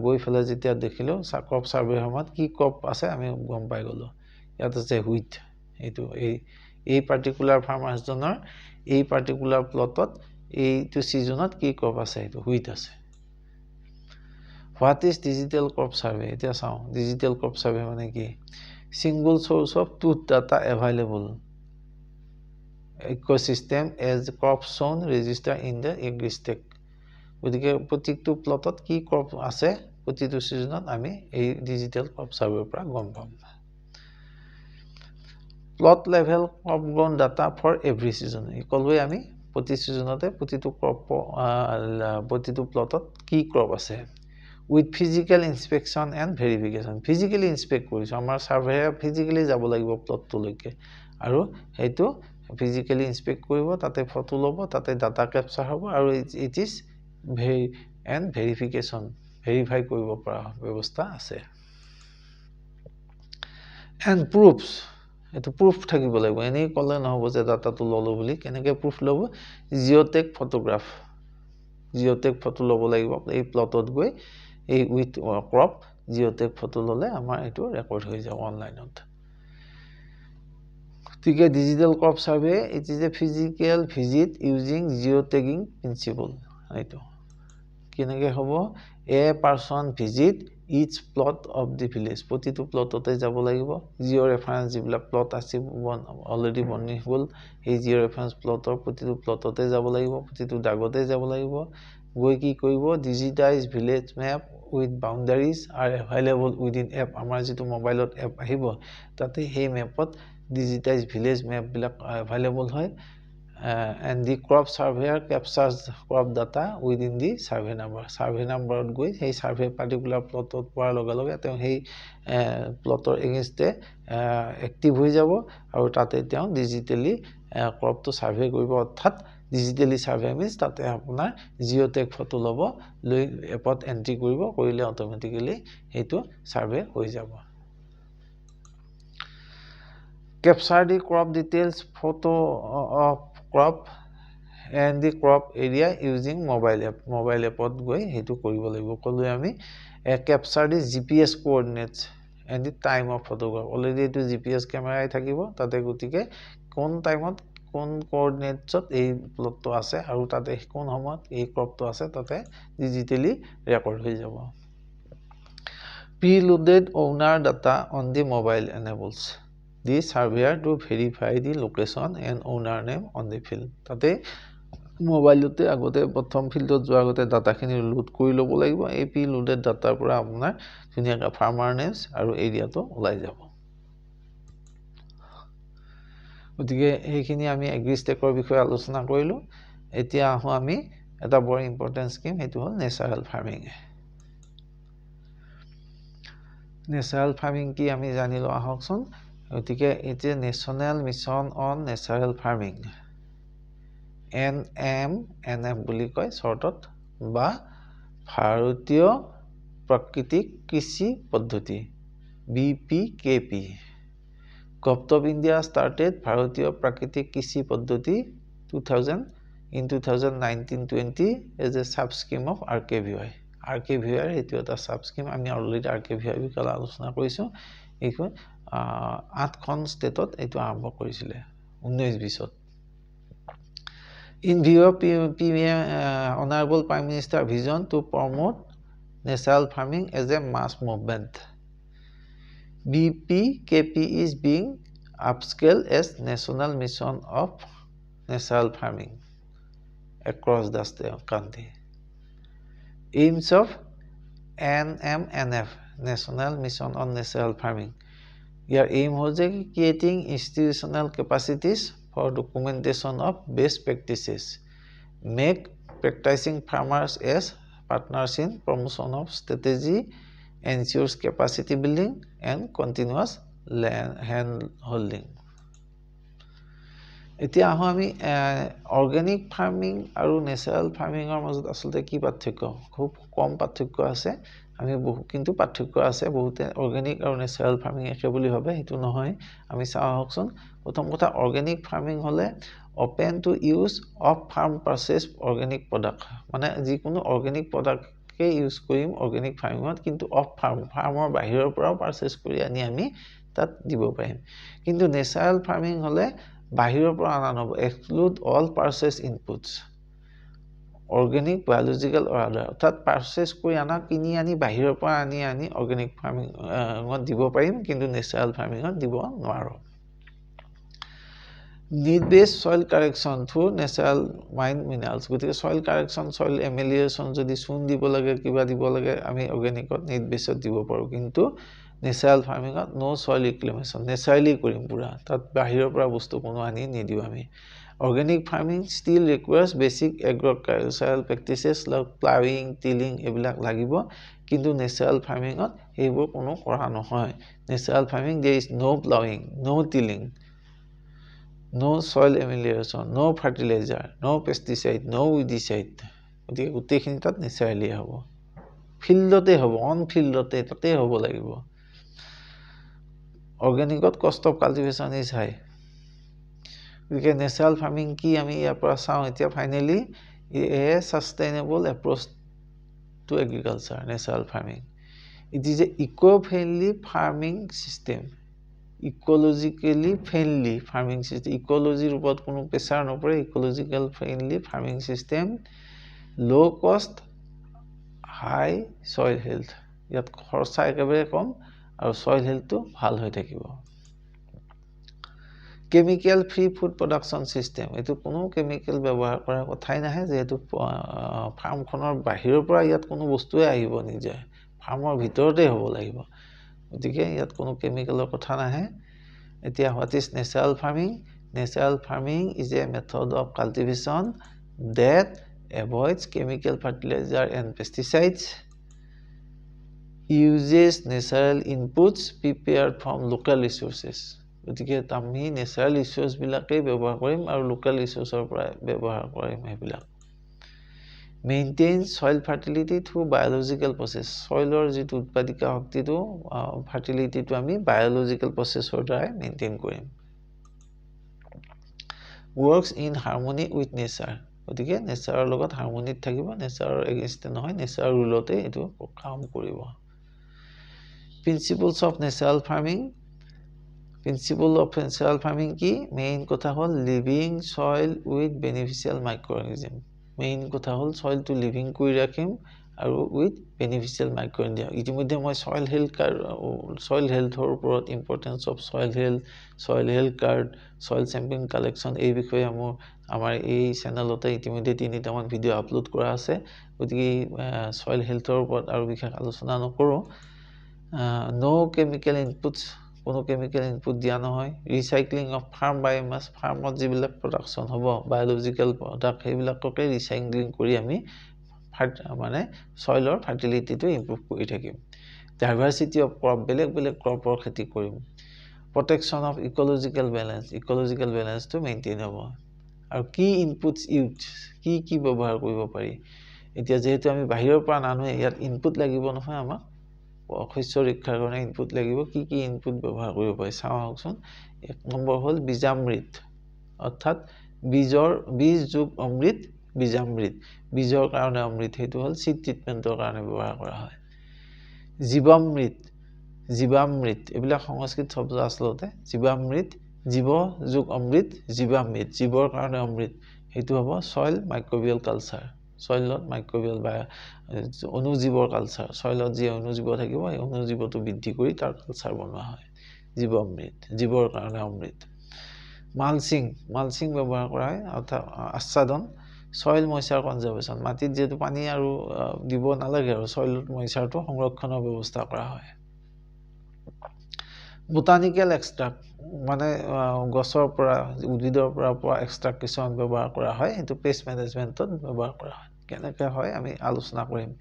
গৈ ফেলে যেতিয়া দেখিলো ক্ৰপ সাৰ্ভে সময়ত কি ক্ৰপ আছে আমি গম পাই গলো ইয়াত আছে হুইট এইটো এই পাৰ্টিকুলাৰ ফাৰ্মাৰ্স জনৰ এই পাৰ্টিকুলাৰ প্লটত এইটো সিজনত কি ক্ৰপ আছে এইটো হুইট আছে What is digital crop survey? এতিয়া চাও digital crop survey মানে কি single source of truth data available ecosystem as crops shown register in the agri-stack গতিকে প্ৰত্যেকটো প্লটত কি ক্ৰপ আছে প্ৰতিটো সিজনত আমি এই ডিজিটেল ক্ৰপ সাৰ্ভেৰ পৰা গম পাম plot level crop grown data for every season ইকলৱে আমি প্ৰতি সিজনতে প্ৰতিটো ক্ৰপ প্ৰতিটো প্লটত কি ক্ৰপ আছে with physical inspection and verification physically inspect কৰিছো আমাৰ সাৰ্ভে physically যাব লাগিব প্লটটো লৈকে আৰু হেতু physically inspect কৰিব তাতে ফটো লব তাতে ডাটা ক্যাপচাৰ হ'ব আৰু it is verification verify কৰিব পৰা ব্যৱস্থা আছে and proofs এটো প্রুফ থাকিব লাগিব এনে কলে নহব যে ডাটাটো ললো বুলি কেনেকে প্রুফ লব জিওটেক ফটো লব লাগিব এই প্লটত গৈ এই উইথ ক্রপ জিওটেক ফটো ললে আমাৰ এটো ৰেকৰ্ড হৈ যাব অনলাইনত গতিকে digital crop survey it is a physical visit using geotagging principle এইটো কেনেকে হ'ব a person visit each plot of the village প্ৰতিটো প্লটতে যাব লাগিব জিও ৰেফাৰেন্স যিবিলাক প্লট আছে অলৰেডি বনি হ'ল এই জিও ৰেফাৰেন্স প্লটৰ প্ৰতিটো প্লটতে যাব লাগিব প্ৰতিটো দাগতে যাব লাগিব গৈ কি কৰিব digitize village map with boundaries are available within app আমাৰ যেটো মোবাইলত এপ আহিব তাতে সেই ম্যাপত digitize village map bilak available hoy and the crop surveyor captures crop data within the survey number goi hey survey particular plot ot par loga loga te hey plot or against active hoy jabo aru tate te digitally crop to survey koribo orthat digitally survey means tate apunar geotech photo lobo loi appot entry koribo korile automatically hetu survey hoy jabo capture the crop details photo of crop and the crop area using mobile app ot goi hetu koribo lagibo kolu ami capture the gps coordinates and the time of photograph already to gps camera ai thakibo tate gutike kon time ot kon coordinates ot ei plot to ase aru tate kon homot ei crop to ase tate digitally record hoy jabo preloaded owner data on the mobile enables the surveyor to verify the location and owner name on the field tate mobile te agote prothom field ot joa agote data khini load kori lobo lagibo ap loaded data pura apunar dunia ka farmer names aru area to ulai jabo odige ekhini ami agristack or bikhoy alochona korilu etia ahu ami eta bor important scheme hetu hol natural farming ki ami janilo ahokson ওটিকে এতে national mission on natural farming NMNF বুলি কয় শর্টত বা ভারতীয় প্রাকৃতিক কৃষি পদ্ধতি BPKP Government of India started ভারতীয় প্রাকৃতিক কৃষি পদ্ধতি 2019-20 as a sub scheme of RKVY এটো এটা সাব স্কিম আমি অলরেডি RKVY বিকল আলোচনা কৰিছো এইখন 8খন ষ্টেটত এটো আৰম্ভ কৰিছিলে 19-20ত in view of PM honorable prime minister vision to promote natural farming as a mass movement BPKP is being upscaled as national mission of natural farming across the country aims of NMNF national mission on natural farming Your aim was creating institutional capacities for documentation of best practices, make practicing farmers as partners in promotion of strategy, ensures capacity building and continuous hand holding. এতিয়া আহো আমি অর্গানিক ফার্মিং আৰু ন্যাচাৰাল ফাৰ্মিং এৰ মাজত আসলে কি পাৰ্থক্য খুব কম পাৰ্থক্য আছে আমি বহু কিন্তু পাৰ্থক্য আছে বহুতে অৰ্গানিক আৰু ন্যাচাৰাল ফাৰ্মিং একে বুলি ভাবে হেতু নহয় আমি চাওকচোন প্ৰথম কথা অৰ্গানিক ফাৰ্মিং হলে open to use of farm process organic product মানে যিকোনো অৰ্গানিক প্ৰোডাক্ট কে ইউজ কৰিম অৰ্গানিক ফাৰ্মিংত কিন্তু অফ ফাৰ্মৰ বাহিৰৰ পৰা পাৰচেজ কৰি আনি আমি তাত দিব পাৰিম কিন্তু ন্যাচাৰাল ফাৰ্মিং হলে বাহিৰৰ পৰা আনা নহব exclude all purchase inputs organic biological or other অৰ্থাৎ পাৰচেজ কৰি আনা কিনি আনি বাহিৰৰ পৰা আনি অৰ্গানিক ফাৰ্মিং দিব পাৰিম কিন্তু ন্যাচাৰাল ফাৰ্মিং দিব নোৱাৰো need based soil correction through natural mine minerals গতিকে soil correction soil amelioration যদি চুন দিব লাগে কিবা দিব লাগে আমি অর্গানিকত need based দিব পাৰো কিন্তু ন্যাচাৰাল ফাৰ্মিং নো soil reclamation ন্যাচাৰালি কৰিম পুৰা তাত বাহিৰৰ পৰা বস্তু কোনো আনি নিদিও আমি Organic farming still requires basic agricultural practices like plowing, tilling এবিলাক লাগিব কিন্তু natural farming এইবোৰ কোনো কৰা নহয় natural farming there is no plowing no tilling no soil amelioration no fertilizer no pesticide no weedicide গতিকে গোটেইখিনি তাত naturally হ'ব ফিল্ডতে হ'ব অন ফিল্ডতে তাতে হ'ব লাগিব অৰ্গেনিকত কষ্ট অফ কাল্টিভেশ্যন ইজ হাই গতিকে নেচাৰেল ফাৰ্মিং কি আমি ইয়াৰ পৰা চাওঁ এতিয়া finally a sustainable approach to agriculture natural farming it is a eco-friendly farming system ecologically friendly farming system ইকোলজিৰ ওপৰত কোনো প্ৰেছাৰ নপৰে ইকোলজিক্যাল ফ্ৰেণ্ডলি ফাৰ্মিং চিষ্টেম লো কষ্ট হাই সয়েল হেলথ ইয়াত খৰচা একেবাৰে কম আৰু সয়েল হেলথটো ভাল হৈ থাকিব chemical free food production system এটো কোনো কেমিক্যাল ব্যৱহাৰ কৰাৰ কথাই নাহে যেহেতু ফাৰ্মখনৰ বাহিৰৰ পৰা ইয়াত কোনো বস্তুৱে আহিব নিজায় ফাৰ্মৰ ভিতৰতে হ'ব লাগিব গতিকে ইয়াত কোনো কেমিক্যালৰ কথা নাহে এতিয়া what is natural farming is a method of cultivation that avoids chemical fertilizer and pesticides uses natural inputs prepared from local resources গতিকে আমি ন্যাচাৰাল ৰিসোৰ্স বিলাকে ব্যৱহাৰ কৰিম আৰু লোকাল ৰিসোৰ্সৰ পৰা ব্যৱহাৰ কৰিম হেবিলাক maintain soil fertility through biological process সয়েলৰ যেটো উৎপাদিকা শক্তিটো ফাৰ্টিলিটিটো আমি বায়োলজিক্যাল প্ৰসেসৰ দ্বাৰা মেইনটেইন কৰিম works in harmony with nature গতিকে নেচাৰৰ লগত হাৰমনিত থাকিব নেচাৰৰ এগেইনষ্ট নহয় নেচাৰৰ ৰুলতে এটো কাম কৰিব প্ৰিন্সিপলছ অফ নেচাৰেল ফাৰ্মিং কি মেইন কথা হল লিভিং সয়েল উইথ বেনিফিচিয়াল মাইক্ৰঅৰ্গানিজম মেইন কথা হল সয়েলটো লিভিং কৰি ৰাখিম আৰু উইথ বেনিফিচিয়াল মাইক্ৰঅৰ্গানিজম ইতিমধ্যে মই সয়েল হেলথৰ ওপৰত importance of soil health card soil sample collection এই বিষয়ে আমাৰ এই চেনেলতে ইতিমধ্যে 3টা মান ভিডিও আপলোড কৰা আছে গতিকে সয়েল হেলথৰ ওপৰত আৰু বিশেষ আলোচনা নকৰো নো কেমিক্যাল ইনপুটস কোনো কেমিক্যাল ইনপুট দিয়া নহয় ৰিসাইক্লিং অফ ফাৰ্ম বায়োমাস ফাৰ্মত যিবিলাক প্ৰডাকচন হ'ব বায়োলজিক্যাল প্ৰডাক্ট সেইবিলাককে ৰিসাইক্লিং কৰি আমি মানে সয়েলৰ ফাৰ্টিলিটিটো ইমপ্ৰুভ কৰি থাকিম ডাইভাৰ্সিটি অফ ক্ৰপ বেলেগ ক্ৰপৰ খেতি কৰিম প্ৰটেকচন অফ ইকোলজিক্যাল বেলেন্সটো মেইনটেইন হ'ব আৰু কি ইনপুটস কি ব্যৱহাৰ কৰিব পাৰি এতিয়া যেহেতু আমি বাহিৰৰ পৰা নানো ইয়াত ইনপুট লাগিব নহয় আমাক শস্য ৰক্ষাৰ কাৰণে ইনপুট লাগিব কি ইনপুট ব্যৱহাৰ কৰিব পাৰি চাওকচোন এক নম্বৰ হল বীজামৃত অৰ্থাৎ বীজ যোগ অমৃত বীজামৃত বীজৰ কাৰণে অমৃত হেতু হল সিড ট্ৰিটমেন্টৰ কাৰণে ব্যৱহাৰ কৰা হয় জীৱামৃত এবিলাক সংস্কৃত শব্দ আসলতে জীৱামৃত জীৱ যোগ অমৃত জীৱৰ কাৰণে অমৃত হেতু হ'ব সয়েল মাইক্ৰোবিয়াল কালচাৰ সয়েলত মাইক্ৰোবিয়াল বা অনুজীৱৰ কালচাৰ সয়েলত যি অনুজীৱ থাকিব এই অনুজীৱটো বৃদ্ধি কৰি তাৰ কালচাৰ বনোৱা হয় জীৱৰ কাৰণে অমৃত মালচিং ব্যৱহাৰ কৰা হয় অৰ্থাৎ আচ্ছাদন সয়েল ময়শ্চাৰ কনজাৰভেশ্যন মাটিত যেটো পানী আৰু দিব নালাগে আৰু সয়েলত ময়শ্চাৰটো সংৰক্ষণৰ ব্যৱস্থা কৰা হয় বোটানিক্যাল এক্সট্ৰাক্ট মানে গছৰ পৰা উদ্ভিদৰ পৰা পোৱা এক্সট্ৰাক্ট কিছুমান ব্যৱহাৰ কৰা হয় এটো পেষ্ট মেনেজমেন্টত ব্যৱহাৰ কৰা হয় কেনেকৈ হয় আমি আলোচনা কৰিম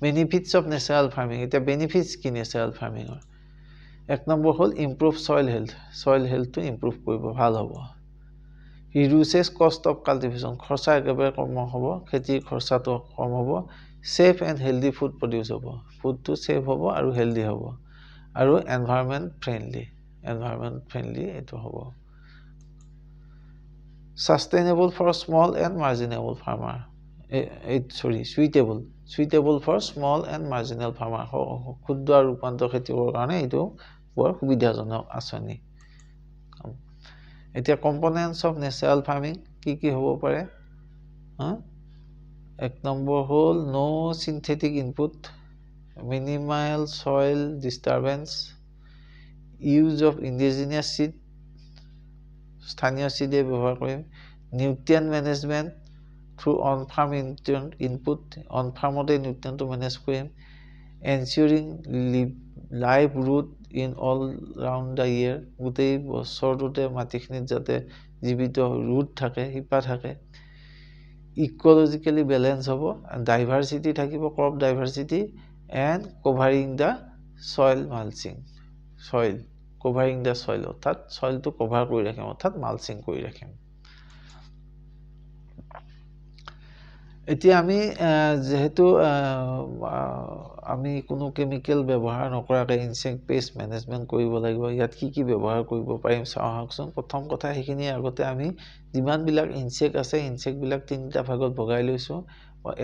বেনিফিটস অফ নেচাৰেল ফাৰ্মিং এতিয়া বেনিফিটস কি নেচাৰেল ফাৰ্মিংৰ এক নম্বৰ হল ইমপ্ৰুভ সয়েল হেলথটো ইমপ্ৰুভ কৰিব ভাল হ'ব ৰিডিউসেস কষ্ট অফ কাল্টিভেশ্যন খৰচা একেবাৰে কম হ'ব খেতিৰ খৰচাটো কম হ'ব safe and healthy food produce হ'ব ফুডটো সেফ হ'ব আৰু হেলদি হ'ব আৰু এনভায়ৰনমেন্ট ফ্ৰেণ্ডলি এটো হ'ব sustainable for small and marginal farmer suitable for small and marginal farmer ক্ষুদ্ৰ আৰু উপান্ত খেতিয়কৰ কাৰণে এটো বৰ সুবিধাজনক আঁচনি এতিয়া কম্পোনেন্টস অফ নেচাৰেল ফাৰ্মিং কি হ'ব পাৰে এক নম্বৰ হল no synthetic input minimal soil disturbance use of indigenous seed স্থানীয় সিডে ব্যৱহাৰ কৰিম nutrient management through on farm input on ফাৰ্মতে নিউট্ৰিয়েন্টটো মেনেজ কৰিম ensuring live root in all round the year গোটেই বছৰটোতে মাটিখিনিত যাতে জীৱিত ৰুট থাকে হিপা থাকে ইকোলজিক্যালি ব্যালেন্স হ'ব ডাইভাৰ্সিটি থাকিব crop ডাইভাৰ্সিটি and covering the soil mulching অৰ্থাৎ সয়েলটো কভাৰ কৰি ৰাখিম অৰ্থাৎ মালচিং কৰি ৰাখিম এতিয়া আমি যেহেতু আমি কোনো কেমিকেল ব্যৱহাৰ নকৰাকৈ ইনচেক্ট পেষ্ট মেনেজমেণ্ট কৰিব লাগিব ইয়াত কি ব্যৱহাৰ কৰিব পাৰিম চাওকচোন প্ৰথম কথা সেইখিনি আগতে আমি যিমানবিলাক ইনচেক্ট আছে ইনচেক্টবিলাক তিনিটা ভাগত ভগাই লৈছোঁ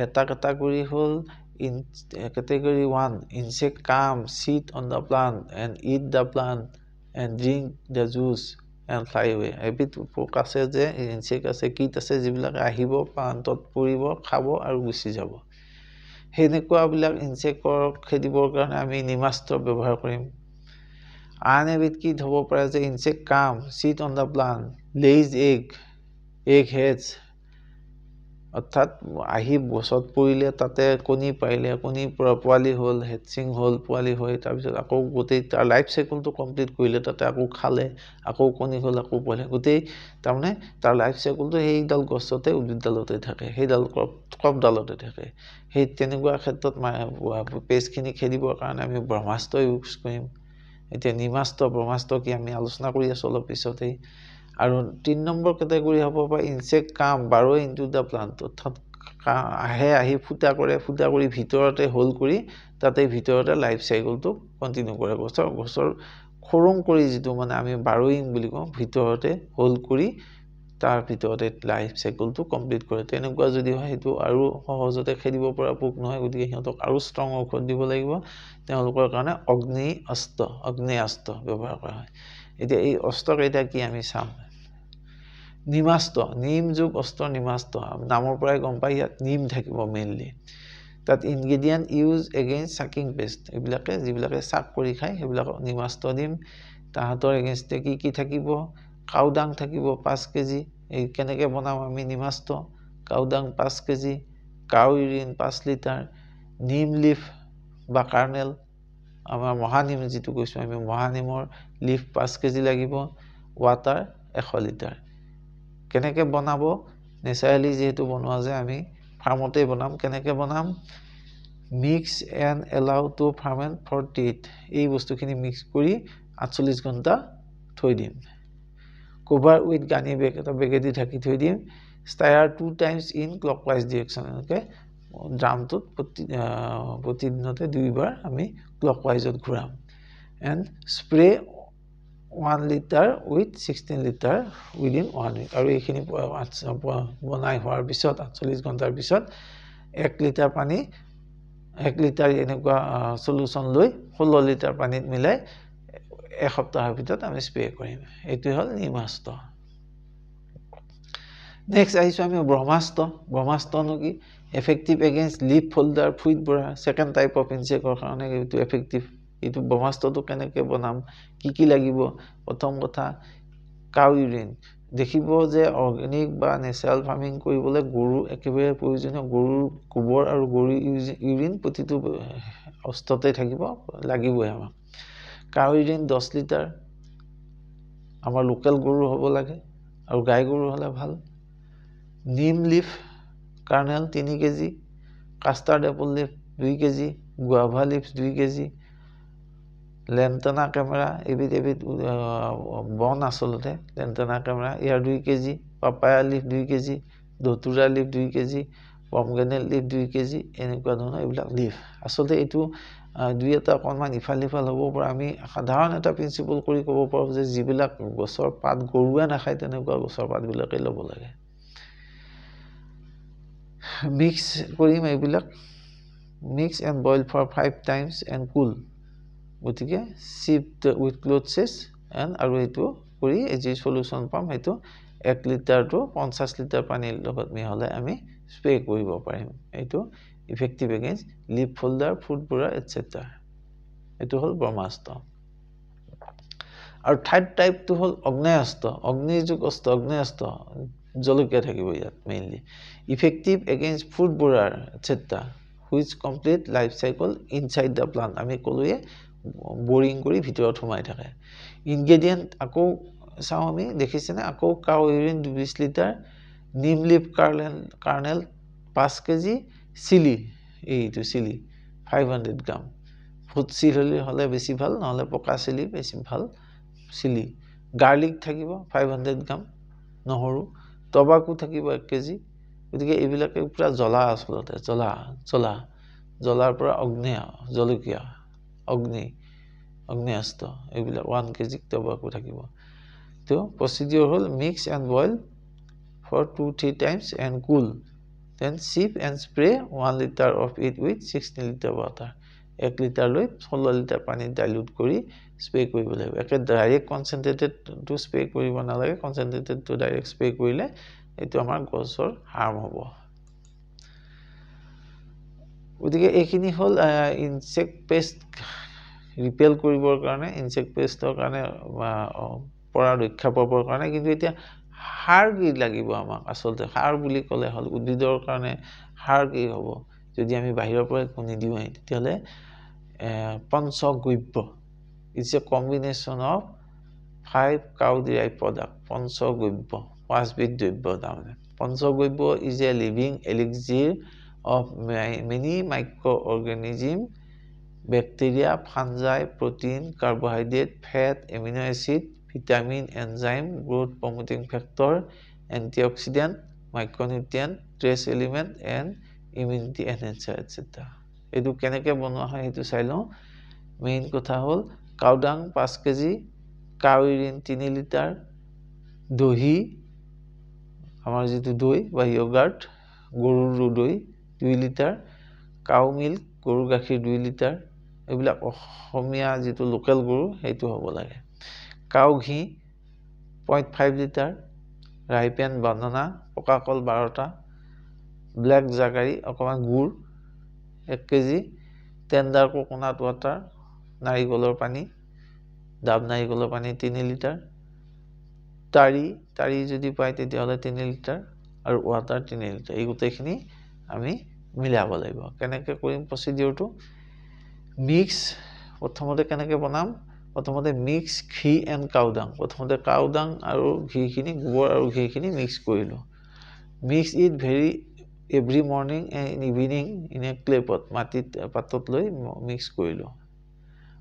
এটা কেটাগৰী হ'ল category 1 insect come sit on the plant and eat the plant and drink the juice and fly away এবিধ পোক আছে যে ইনচেক্ট আছে কীট আছে যিবিলাক আহিব প্লান্টত পৰিব খাব আৰু গুচি যাব হেনেকুৱাবিলাক ইনচেক্টৰ খেদিবৰ কাৰণে আমি নিমাস্ত্ৰ ব্যৱহাৰ কৰিম আন এবিধ কীট হ'ব পাৰে যে ইনচেক্ট কাম sit on the plant lays egg heads অৰ্থাৎ আহি গছত পৰিলে তাতে কণী পাৰিলে কণী পোৱালি হ'ল হেডচিং হ'ল পোৱালি হৈ তাৰপিছত আকৌ গোটেই তাৰ লাইফ সাইকেলটো কমপ্লিট কৰিলে তাতে আকৌ খালে আকৌ কণী হ'ল আকৌ পোৱালি গোটেই তাৰমানে তাৰ লাইফ সাইকেলটো সেইডাল গছতে উদ্ভিদডালতে থাকে সেইডাল ক্ৰপডালতে থাকে সেই তেনেকুৱা ক্ষেত্ৰত পেষ্টখিনি খেদিবৰ কাৰণে আমি ব্ৰহ্মাস্ত্ৰ ইউজ কৰিম এতিয়া নিমাস্ত্ৰ ব্ৰহ্মাস্ত্ৰ কি আমি আলোচনা কৰি আছোঁ অলপ পিছতেই আৰু 3 নম্বৰ ক্যাটাগৰী হ'ব বা ইনসেক্ট কাম বাৰো ইনটু দা প্লান্ট অৰ্থাৎ আহি ফুটা কৰি ভিতৰতে হোল কৰি তাতে ভিতৰতে লাইফ সাইকেলটো কন্টিনিউ কৰে গছৰ খৰং কৰি যেটো মানে আমি বাৰোইং বুলি কওঁ ভিতৰতে হোল কৰি তাৰ ভিতৰতে লাইফ সাইকেলটো কমপ্লিট কৰে তেনেকুৱা যদি হয় হেতু আৰু সহজতে খেদিব পৰা পোক নহয় গতিকে হিহঁতক আৰু ষ্ট্ৰং ঔষধ দিব লাগিব তেওঁলোকৰ কাৰণে অগ্নেয়াস্ত্ৰ ব্যৱহাৰ কৰা হয় এতিয়া এই অস্ত্ৰ কেইটা কি আমি চাম নিমাস্ত্ৰ নিম যোগ অস্ত্ৰ নিমাস্ত্ৰ নামৰ পৰাই গম পাই ইয়াত নিম থাকিব মেইনলি তাত ingredient use against sucking paste এইবিলাকে যিবিলাকে সাক কৰি খায় সেইবিলাক নিমাস্ত্ৰ দিম তাহাতৰ এগেইনষ্টে কি থাকিব কাউডাং থাকিব 5 কেজি এই কেনেকে বনাম আমি Neemastra cow dung 5 KG cow urine 5 litre neem leaf বা কাৰ্নেল আমাৰ মহানিম যেটো কৈছো আমি মহানিমৰ লিফ 5 কেজি লাগিব ওয়াটাৰ 100 লিটাৰ কেনেকে বনাব নেচাৰালি যেহেতু বনোৱা যায় আমি ফাৰ্মতে বনাম কেনেকে বনাম mix and allow to ferment for 8 এই বস্তুখিনি মিক্স কৰি 48 ঘণ্টা থৈ দিম কভাৰ উইথ গানি বেগ এটা বেগেদি ঢাকি থৈ দিম ষ্টায়াৰ 2 টাইমছ ইন ক্লকৱাইজ ডিৰেকচন এনেকে ড্ৰামটোত প্ৰতিদিনতে দুইবাৰ আমি ক্লকৱাইজত ঘূৰাম and spray 1 liter with 16 liter within 1 week আৰু এইখিনি বনাই হোৱাৰ পিছত 48 ঘণ্টাৰ পিছত 1 লিটাৰ পানী 1 লিটাৰ এনেকুৱা সলিউশন লৈ 16 লিটাৰ পানীত মিলাই এসপ্তাহৰ ভিতৰত আমি স্প্ৰে কৰিম এটো হল নিমাস্ত্ৰ নেক্সট আহিছো আমি ব্ৰহ্মাস্ত্ৰ কি effective against leaf folder fruit borer second type of ইনসেক্টৰ কাৰণে এটো এফেক্টিভ এটো ব্ৰহ্মাস্ত্ৰটো কেনেকে বনাম কি লাগিব প্ৰথম কথা কাউ ইউৰিন দেখিব যে অৰ্গানিক বা নেচাৰেল ফাৰ্মিং কৰিবলৈ গৰু একেবাৰে প্ৰয়োজনীয় গৰুৰ গোবৰ আৰু গৰু ইউৰিন প্ৰতিটো অস্ততে থাকিব লাগিবই আমাক কাউ ইউৰিন 10 লিটাৰ আমাৰ লোকেল গৰু হ'ব লাগে আৰু গাই গৰু হলে ভাল neem leaf kernel 3 KG custard apple leaf 2 KG guava leaf 2 KG lantana camara এবিধ বন আসলতে লেন্টনা ক্যামেৰা ইয়াৰ 2 KG papaya leaf 2 KG datura leaf 2 KG pomegranate leaf 2 KG এনেকুৱা ধৰণৰ এইবিলাক লিফ আসলতে এটো দুই এটা অকনমান ইফাল হ'ব পৰা আমি সাধাৰণ এটা প্ৰিন্সিপল কৰি ক'ব পাৰো যে যিবিলাক গছৰ পাত গৰুৱে নাখায় তেনেকুৱা গছৰ পাতবিলাকে ল'ব লাগে মিক্স কৰিম এইবিলাক mix and boil for 5 times and cool গতিকে sift with clothes and আৰু এটো কৰি এই সলিউশন পাম এটো 1 লিটাৰ টু 50 লিটাৰ পানীৰ লগত মিহলাই আমি স্প্ৰে কৰিব পাৰিম এটো effective against leaf folder fruit borer etcetera এটো হল ব্ৰহ্মাস্ত্ৰ আৰু থাৰ্ড টাইপটো হল অগ্নেয়াস্ত্ৰ জলকীয়া থাকিব ইয়াত মেইনলি ইফেক্টিভ এগেইনষ্ট ফুড বৰাৰ এটসেট্ৰা which complete life cycle inside the plant আমি কলোয়ে বোৰিং কৰি ভিতৰত সোমাই থাকে ইনগ্ৰেডিয়েন্ট আকৌ চাও আমি দেখিছেনে আকৌ cow urine 20 litre neem leaf carnal 5 KG chilli এইটো চিলি 500 গ্ৰাম ফুট চিলি হলে বেছি ভাল নহলে পকা চিলি বেছি ভাল চিলি গাৰ্লিক থাকিব 500 গ্ৰাম নহৰু টবাকো থাকিব 1 কেজি গতিকে এইবিলাকে পুৰা জ্বলা আচলতে জ্বলাৰ পৰা জলকীয়া অগ্নিয়াস্ত্ৰ এইবিলাক 1 kg টবাকো থাকিব তো প্ৰচিডিউৰ হ'ল mix and boil for 2-3 times and cool. Then sieve and spray 1 liter of it with 60 liter water. 1 liter লৈ 16 liter পানী dilute কৰি স্প্ৰে কৰিব লাগিব একে ডাইৰেক্ট কনসেন্ট্ৰেটেড টু স্প্ৰে কৰিব নালাগে কনসেন্ট্ৰেটেড টু ডাইৰেক্ট স্প্ৰে কৰিলে এটো আমাৰ গছৰ হাৰ্ম হ'ব গতিকে এইখিনি হ'ল ইনসেক্ট পেষ্ট ৰিপেল কৰিবৰ কাৰণে ইনসেক্ট পেষ্টৰ কাৰণে পৰা ৰক্ষা পাবৰ কাৰণে কিন্তু এতিয়া হাড় কি লাগিব আমাক আচলতে হাড় বুলি ক'লে হল উদ্ভিদৰ কাৰণে হাড় কি হ'ব যদি আমি বাহিৰৰ পৰা কোনি দিও তেতিয়ালে panchagavya is a combination of 5 cow derived product panchagavya 5 বিধ দ্ৰব্য তাৰমানে panchagavya is a living elixir of many microorganisms bacteria fungi protein carbohydrate fat amino acid vitamin enzyme growth promoting factor antioxidant micronutrient trace element and immunity enhancer etc এটো কেনেকৈ বনোৱা হয় হেতু চাইলো মেইন কথা হল cow dung 5 kg cow urine 3 litre দহি আমাৰ যেটো দৈ বা ইয়গাৰ্ট গৰুৰ দৈ 2 লিটাৰ কাউ মিল্ক গৰু গাখীৰ 2 লিটাৰ এইবিলাক অসমীয়া যেটো লোকেল গৰু হেতু হ'ব লাগে কাউ ঘি 0.5 লিটাৰ ৰাইপেন বানানা পকা কল 12টা ব্ল্যাক জাগাৰী অকমান গুড় 1 kg টেন্ডাৰ কোকোনাট ওয়াটাৰ নাৰিকলৰ পানী ডাব নাৰিকলৰ পানী 3 লিটাৰ তাৰি যদি পাই তেতিয়াহলে 3 লিটাৰ আৰু ওয়াটাৰ 3 লিটাৰ এই গোটেইখিনি আমি মিলাব লাগিব কেনেকৈ কৰিম প্ৰচিডিউৰটো মিক্স প্ৰথমতে কেনেকৈ বনাম প্ৰথমতে মিক্স ঘি এণ্ড কাউডাং প্ৰথমতে কাউডাং আৰু ঘিখিনি গোবৰ আৰু ঘিখিনি মিক্স কৰিলো mix it very every morning and evening in a clay pot matit patot loi mix koilo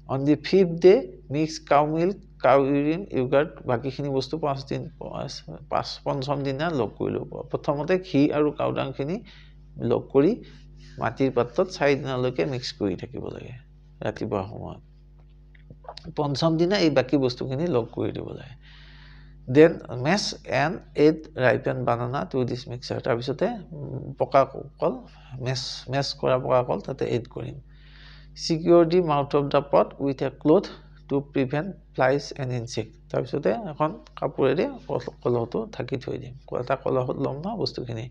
on the 5th day mix cow milk cow urine yogurt baki khini bostu 5 din 5 dina log koilo prothomote ghi aru kaudang khini log kori matir patot 4 dina loke mix kori thakibo lage ratiba homat 5 dina ei baki bostu khini log kori dibo lage then mash and add ripened banana to this mixture তাৰপিছতে পকা কল mash কৰা পকা কল তাতে এড কৰিম secure the mouth of the pot with a cloth to prevent flies and insects তাৰপিছতে এখন কাপোৰেৰে কলহটো ঢাকি থৈ দিম এটা কলহত লম না বস্তুখিনি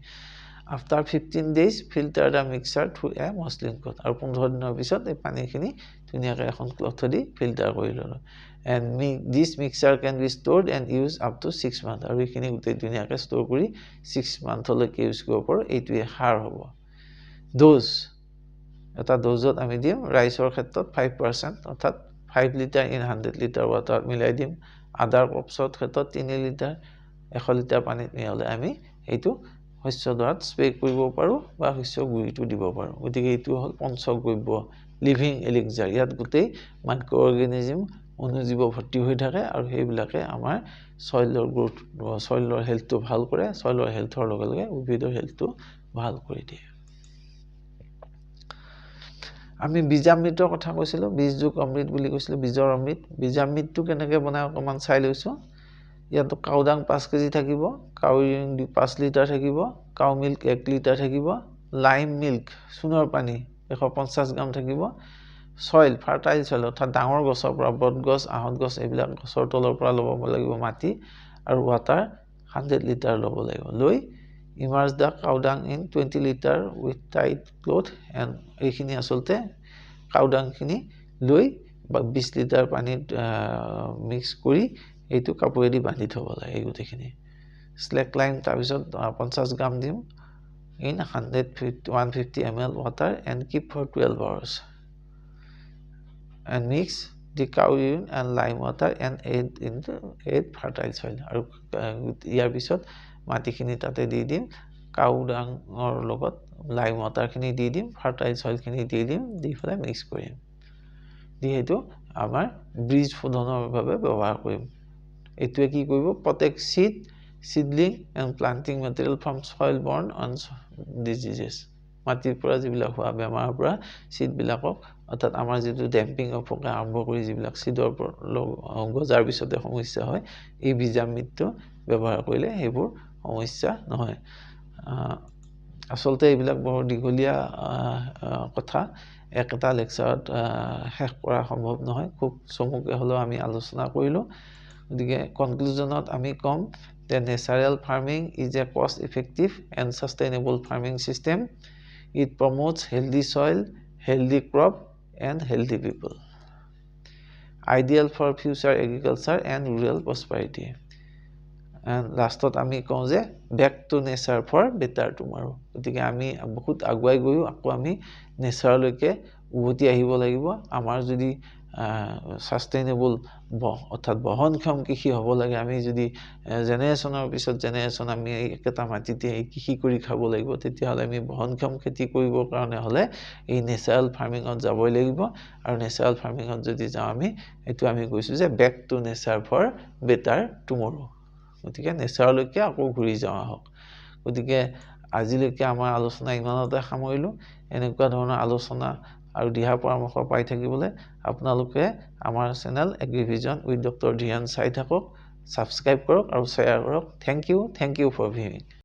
after 15 days filter the mixture through a muslin cloth আৰু 15 দিনৰ পিছত এই পানীখিনি ধুনিয়াকৈ এখন ক্লথ দি ফিল্টাৰ কৰি ললো and this mixture can be stored and used up to 6 months আৰু এইখিনি গোটেই ধুনিয়াকৈ ষ্টৰ কৰি 6 month লৈকে ইউজ কৰিব পাৰো এইটোৱে হাড় হ'ব ডোজ এটা ডোজত আমি দিম ৰাইসৰ ক্ষেত্ৰত 5% অৰ্থাৎ 5 লিটাৰ in 100 লিটাৰ ওয়াটাৰ মিলাই দিম আদাৰ ক্ৰপছৰ ক্ষেত্ৰত 3 লিটাৰ 100 লিটাৰ পানীত মিহলাই আমি এইটো শস্য দৰাত স্প্ৰে কৰিব পাৰো বা শস্য গুৰিটো দিব পাৰো গতিকে এইটো হল পঞ্চগব্য লিভিং এলিক্সাৰ ইয়াত গোটেই মাইক্ৰো অৰ্গানিজম অনুজীৱ ভৰ্তি হৈ থাকে আৰু সেইবিলাকে আমাৰ সইলৰ গ্ৰোথ সইলৰ হেলথটো ভাল কৰে সইলৰ হেলথৰ লগে লগে উদ্ভিদৰ হেলথটো ভাল কৰি দিয়ে আমি বীজামৃতৰ কথা কৈছিলো বীজযুক অমৃত বুলি কৈছিলো বীজৰ অমৃত বীজামৃতটো কেনেকৈ বনাই অকমান চাই লৈছো ইয়াত কাউডাং 5 kg থাকিব কাউ ইউৰিন 5 লিটাৰ থাকিব কাউ মিল্ক 1 লিটাৰ থাকিব লাইম মিল্ক চুনৰ পানী 150 গ্ৰাম থাকিব soil fertile soil অৰ্থাৎ ডাঙৰ গছৰ পৰা বট গছ আহত গছ এইবিলাক গছৰ তলৰ পৰা লব লাগিব মাটি আৰু ওয়াটাৰ 100 লিটাৰ লব লাগিব লৈ immerse the cow in 20 liter with tight cloth and এইখিনি আসলতে কাউডাং খিনি লৈ 20 লিটাৰ পানীত মিক্স কৰি এইটো কাপোৰেদি বান্ধি থব লাগে এই গোটেইখিনি স্লেক লাইন তাৰপিছত 50 গ্ৰাম দিম in 150 ml water and keep for 12 hours and mix the cow urine and lime water and add fertile soil আৰু ইয়াৰ পিছত মাটিখিনি তাতে দি দিম কাউডাঙৰ লগত লাইম ওয়াটাৰ খিনি দি দিম ফাৰ্টাইল সয়েল খিনি দি দিম দি ফলাই মিক্স কৰিম দিহেতু আমাৰ বীজ শোধনৰ বাবে ব্যৱহাৰ কৰিম এটোৱে কি কৰিব প্ৰত্যেক seedling and planting material from soil borne on diseases মাটিৰ পৰা যিবিলাক হোৱা বেমাৰৰ পৰা seed বিলাকক অৰ্থাৎ আমাৰ যেটো ড্যাম্পিং অফ আৰম্ভ কৰি যিবিলাক seedৰ গজাৰ পিছতে সমস্যা হয় এই বীজামৃতটো ব্যৱহাৰ কৰিলে হেবোৰ সমস্যা নহয় আসলতে এইবিলাক বহু দীঘলীয়া কথা একটা লেকচাৰত শেষ কৰা সম্ভৱ নহয় খুব চমুকে হলো আমি আলোচনা কৰিলো গতিকে কনক্লুজনত আমি কম that natural farming is a cost effective and sustainable farming system it promotes healthy soil healthy crop and healthy people ideal for future agriculture and rural prosperity and lastত আমি কওঁ যে back to nature for better tomorrow গতিকে আমি বহুত আগুৱাই গৈও আকৌ আমি নেচাৰলৈকে উভতি আহিব লাগিব আমাৰ যদি সাস্টেইনেবল অৰ্থাৎ বহনক্ষম কৃষি হ'ব লাগে আমি যদি জেনেৰেচনৰ পিছত জেনেৰেচন আমি একটা মাটিতে কৃষি কৰি খাব লাগিব তেতিয়া হলে আমি বহনক্ষম খেতি কৰিবৰ কাৰণে হলে এই নেচাৰাল ফাৰ্মিংত যাবই লাগিব আৰু নেচাৰাল ফাৰ্মিংত যদি যাওঁ আমি এটো আমি কৈছো যে back to nature for better tomorrow গতিকে নেচাৰলৈকে আকৌ ঘূৰি যাওঁ আহক গতিকে আজিলৈকে আমাৰ আলোচনা ইমানতে সামৰিলো এনেকুৱা ধৰণৰ আলোচনা আৰু দিহা পৰামৰ্শ পাই থাকিবলৈ আপোনালোকে আমাৰ চেনেল এগ্ৰিভিজন উইথ ডক্টৰ ধিয়ান চাই থাকক সাবস্ক্ৰাইব কৰক আৰু শ্বেয়াৰ কৰক থ্যাংক ইউ ফৰ ভিউইং